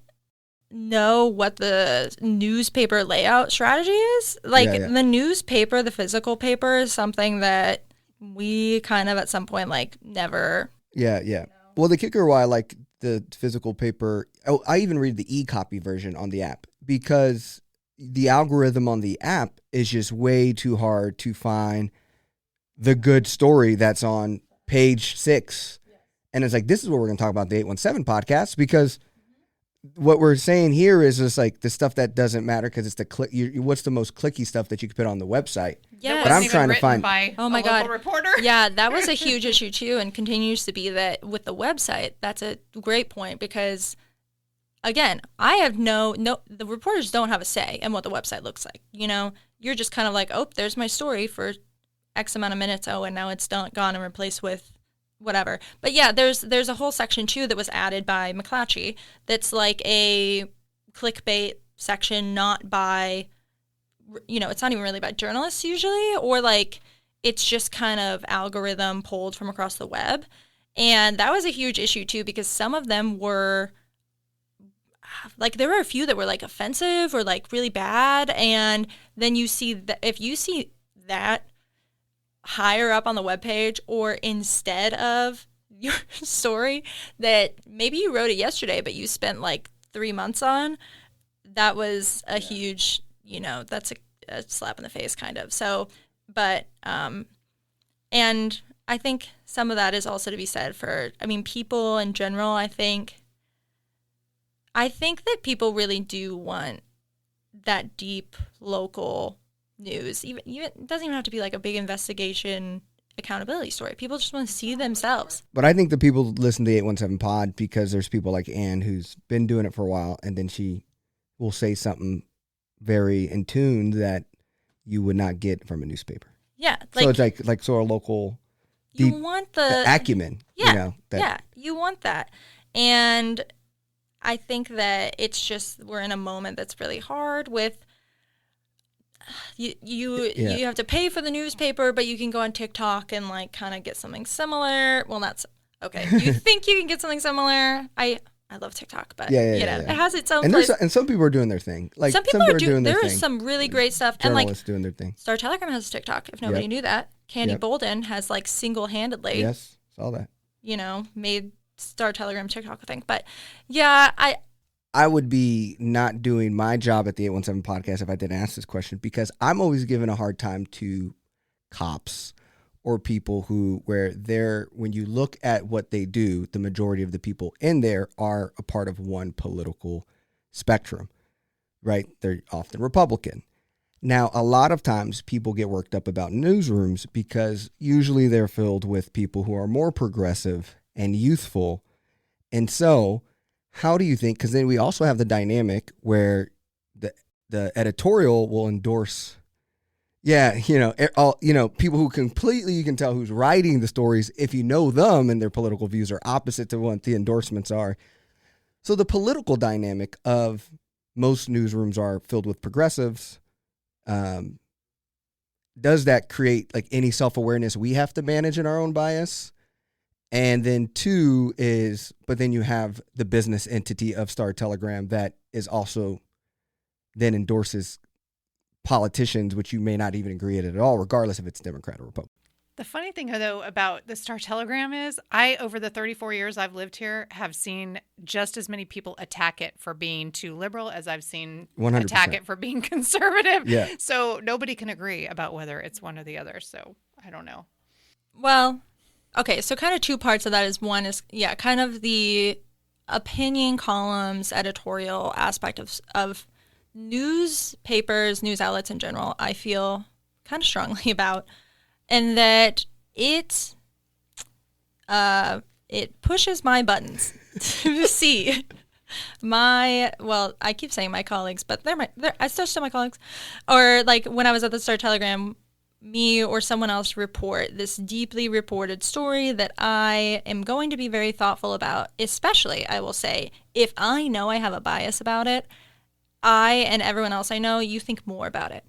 know what the newspaper layout strategy is. Like the newspaper, the physical paper is something that we kind of at some point like never. Yeah. Well, the kicker why I like the physical paper, I even read the e-copy version on the app because the algorithm on the app is just way too hard to find the good story that's on page 6. And it's like, this is what we're going to talk about the 817 podcast, because what we're saying here is just like the stuff that doesn't matter because it's the click. What's the most clicky stuff that you could put on the website? Yeah, but I'm trying to find. Oh my god, reporter. Yeah, that was a huge issue too, and continues to be that with the website. That's a great point because, again, I have no. The reporters don't have a say in what the website looks like. You're just kind of like, oh, there's my story for X amount of minutes. Oh, and now it's gone and replaced with whatever. But yeah, there's a whole section too that was added by McClatchy that's like a clickbait section, not by, it's not even really by journalists usually, or like it's just kind of algorithm pulled from across the web. And that was a huge issue too, because some of them were like, there were a few that were like offensive or like really bad. And then you see that if you see that higher up on the webpage or instead of your story that maybe you wrote it yesterday, but you spent like 3 months on, that was a huge, that's a slap in the face kind of. So, but, and I think some of that is also to be said for, people in general. I think that people really do want that deep local news. Even it doesn't even have to be like a big investigation accountability story. People just want to see themselves. But I think the people listen to the 817 pod because there's people like Ann who's been doing it for a while, and then she will say something very in tune that you would not get from a newspaper. Yeah, so it's like so a local. You want the acumen. Yeah, you want that, and I think that it's just we're in a moment that's really hard with. You have to pay for the newspaper, but you can go on TikTok and like kind of get something similar. Well, that's okay. You think you can get something similar? I love TikTok, but it has its own place. And some people are doing their thing. Like some people are doing their thing. There is some really great stuff. Journalists doing their thing. Star Telegram has a TikTok. If nobody knew that, Candy Bolden has like single-handedly. Yes, saw that. Made Star Telegram TikTok a thing. But yeah, I would be not doing my job at the 817 podcast if I didn't ask this question, because I'm always given a hard time to cops or people when you look at what they do, the majority of the people in there are a part of one political spectrum, right? They're often Republican. Now, a lot of times people get worked up about newsrooms because usually they're filled with people who are more progressive and youthful. And so how do you think, because then we also have the dynamic where the editorial will endorse, people who completely, you can tell who's writing the stories if you know them and their political views are opposite to what the endorsements are. So the political dynamic of most newsrooms are filled with progressives. Does that create like any self-awareness we have to manage in our own bias? And then two is, but then you have the business entity of Star Telegram that is also then endorses politicians, which you may not even agree at all, regardless if it's Democrat or Republican. The funny thing, though, about the Star Telegram is over the 34 years I've lived here, have seen just as many people attack it for being too liberal as I've seen 100%. Attack it for being conservative. Yeah. So nobody can agree about whether it's one or the other. So I don't know. Well, okay, so kind of two parts of that is one is, kind of the opinion columns, editorial aspect of newspapers, news outlets in general, I feel kind of strongly about. And that it pushes my buttons to see I keep saying my colleagues, but I still my colleagues. Or like when I was at the Star Telegram, me or someone else report this deeply reported story that I am going to be very thoughtful about, especially, I will say, if I know I have a bias about it, I and everyone else I know, you think more about it.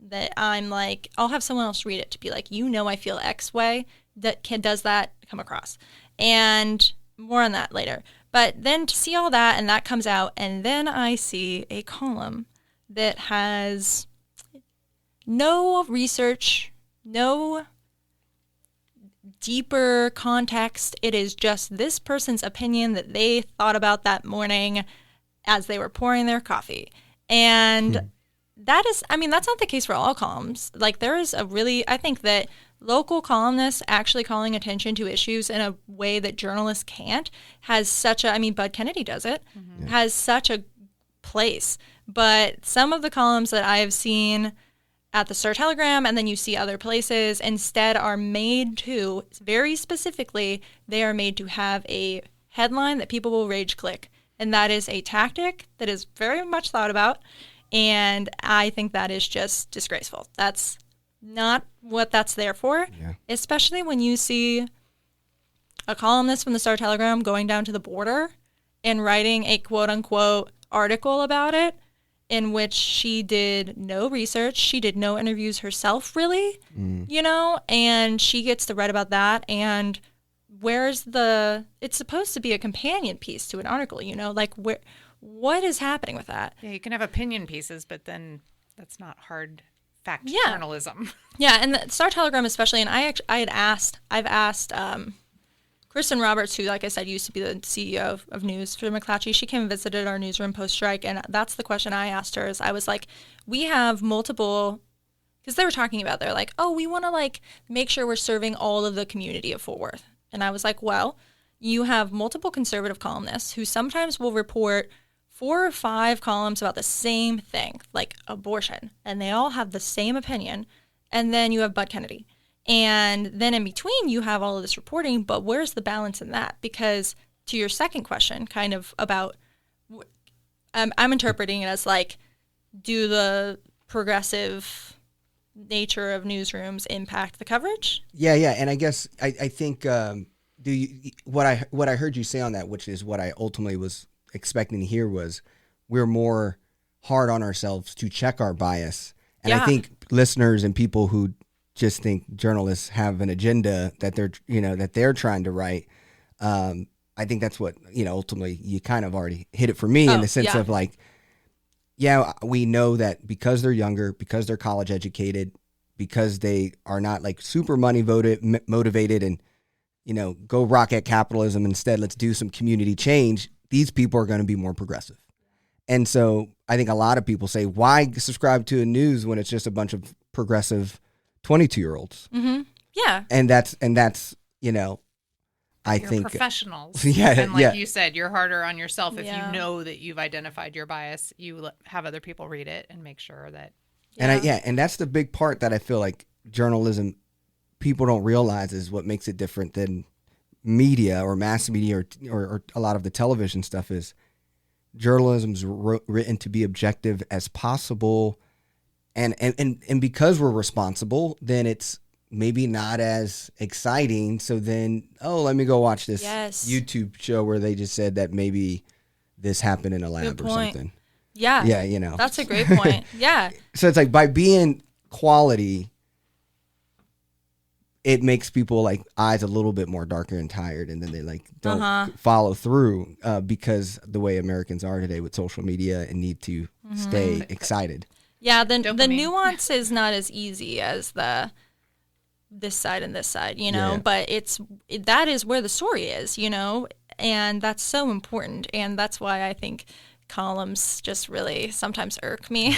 That I'm like, I'll have someone else read it to be like, I feel X way. Does that come across? And more on that later. But then to see all that and that comes out, and then I see a column that has no research, no deeper context. It is just this person's opinion that they thought about that morning as they were pouring their coffee. And that's not the case for all columns. Like, there is I think that local columnists actually calling attention to issues in a way that journalists can't has such Bud Kennedy does it, has such a place. But some of the columns that I have seen at the Star-Telegram and then you see other places instead are made to, very specifically, they are made to have a headline that people will rage click. And that is a tactic that is very much thought about. And I think that is just disgraceful. That's not what that's there for, especially when you see a columnist from the Star-Telegram going down to the border and writing a quote-unquote article about it in which she did no research. She did no interviews herself, really, and she gets to write about that. And it's supposed to be a companion piece to an article, what is happening with that? Yeah, you can have opinion pieces, but then that's not hard fact journalism. Yeah, and the Star-Telegram especially, and I've asked Kristen Roberts, who, like I said, used to be the CEO of news for McClatchy. She came and visited our newsroom post-strike, and that's the question I asked her. Is I was like, we have multiple, because they were talking about, they're like, oh, we want to make sure we're serving all of the community of Fort Worth. And I was like, well, you have multiple conservative columnists who sometimes will report 4 or 5 columns about the same thing, like abortion, and they all have the same opinion. And then you have Bud Kennedy. And then in between, you have all of this reporting, but where's the balance in that? Because to your second question, kind of about, I'm interpreting it as do the progressive nature of newsrooms impact the coverage? Yeah. And I guess I think what I heard you say on that, which is what I ultimately was expecting to hear, was we're more hard on ourselves to check our bias. And I think listeners and people who just think journalists have an agenda that they're trying to write. I think that's what, ultimately you kind of already hit it for me in the sense of we know that because they're younger, because they're college educated, because they are not super money motivated and, go rock at capitalism. Instead, let's do some community change. These people are going to be more progressive. And so I think a lot of people say, why subscribe to a news when it's just a bunch of progressive 22-year-olds? Mm-hmm. Yeah. And that's I you're think professionals. And you said, you're harder on yourself if you know that you've identified your bias. You have other people read it and make sure that. And that's the big part that I feel like journalism people don't realize is what makes it different than media or mass media or a lot of the television stuff is journalism's written to be objective as possible. And because we're responsible, then it's maybe not as exciting. So then, let me go watch this YouTube show where they just said that maybe this happened in a lab or something. Yeah. Yeah, That's a great point. Yeah. So it's by being quality, it makes people eyes a little bit more darker and tired, and then they don't follow through because the way Americans are today with social media and need to stay excited. Yeah, the nuance is not as easy as this side and this side, but that is where the story is, and that's so important. And that's why I think columns just really sometimes irk me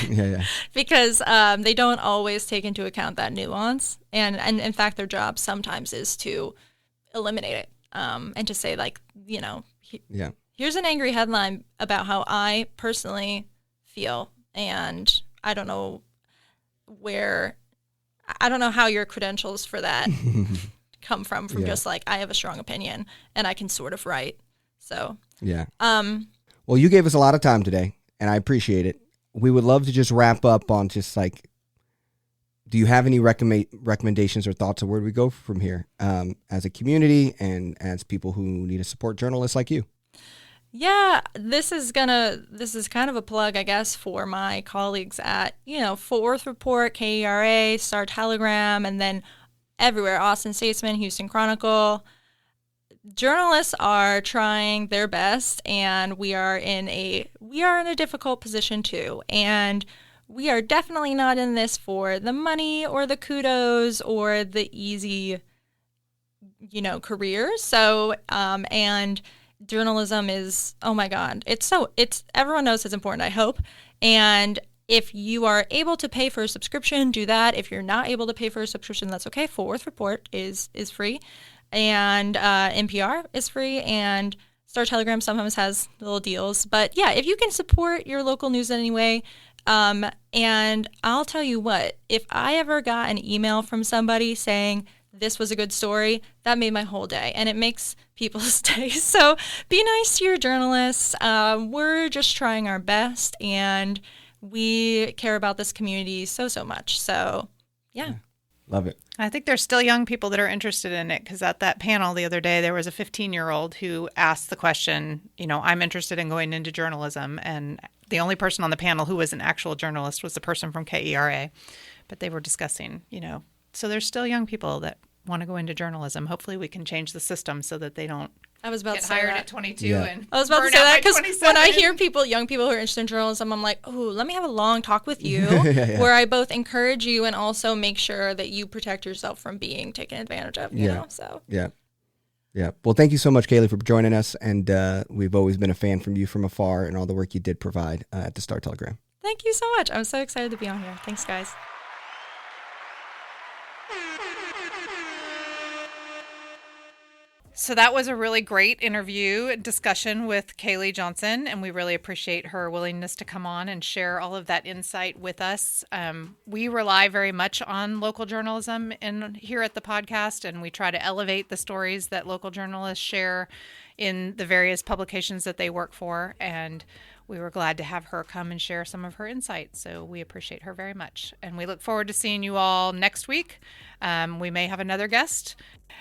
because they don't always take into account that nuance. And in fact, their job sometimes is to eliminate it and to say here's an angry headline about how I personally feel. And I don't know how your credentials for that come from just I have a strong opinion and I can sort of write. So, well, you gave us a lot of time today and I appreciate it. We would love to just wrap up on just do you have any recommendations or thoughts of where we go from here as a community and as people who need to support journalists like you? Yeah, this is kind of a plug, I guess, for my colleagues at, Fort Worth Report, KERA, Star Telegram, and then everywhere, Austin Statesman, Houston Chronicle. Journalists are trying their best, and we are in a difficult position too. And we are definitely not in this for the money or the kudos or the easy, career. So, and journalism is, oh my God, it's everyone knows it's important, I hope. And if you are able to pay for a subscription, do that. If you're not able to pay for a subscription, that's okay. Fort Worth Report is free, and NPR is free, and Star Telegram sometimes has little deals. But yeah, if you can support your local news in any way, and I'll tell you what, if I ever got an email from somebody saying this was a good story, that made my whole day, and it makes people's day. So be nice to your journalists. We're just trying our best, and we care about this community so much. So yeah. Love it. I think there's still young people that are interested in it, because at that panel the other day, there was a 15-year-old who asked the question, I'm interested in going into journalism. And the only person on the panel who was an actual journalist was the person from KERA. But they were discussing, so there's still young people that want to go into journalism. Hopefully we can change the system so that they don't get hired at 22 and I was about to burn say out that, by because 27. when I hear young people who are interested in journalism, I'm like, oh, let me have a long talk with you Yeah. where I both encourage you and also make sure that you protect yourself from being taken advantage of, you know? So Yeah. Well, thank you so much, Kaley, for joining us. And we've always been a fan from you from afar and all the work you did provide at the Star Telegram. Thank you so much. I'm so excited to be on here. Thanks, guys. So that was a really great interview discussion with Kaley Johnson, and we really appreciate her willingness to come on and share all of that insight with us. We rely very much on local journalism here at the podcast, and we try to elevate the stories that local journalists share in the various publications that they work for, and we were glad to have her come and share some of her insights. So we appreciate her very much. And we look forward to seeing you all next week. We may have another guest,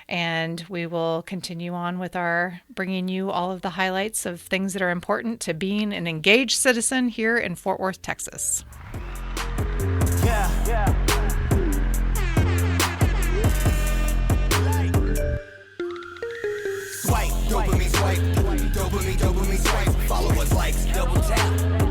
and we will continue on with our bringing you all of the highlights of things that are important to being an engaged citizen here in Fort Worth, Texas. Swipe, dopamine swipe, dopamine swipe. Follow us, likes, double tap.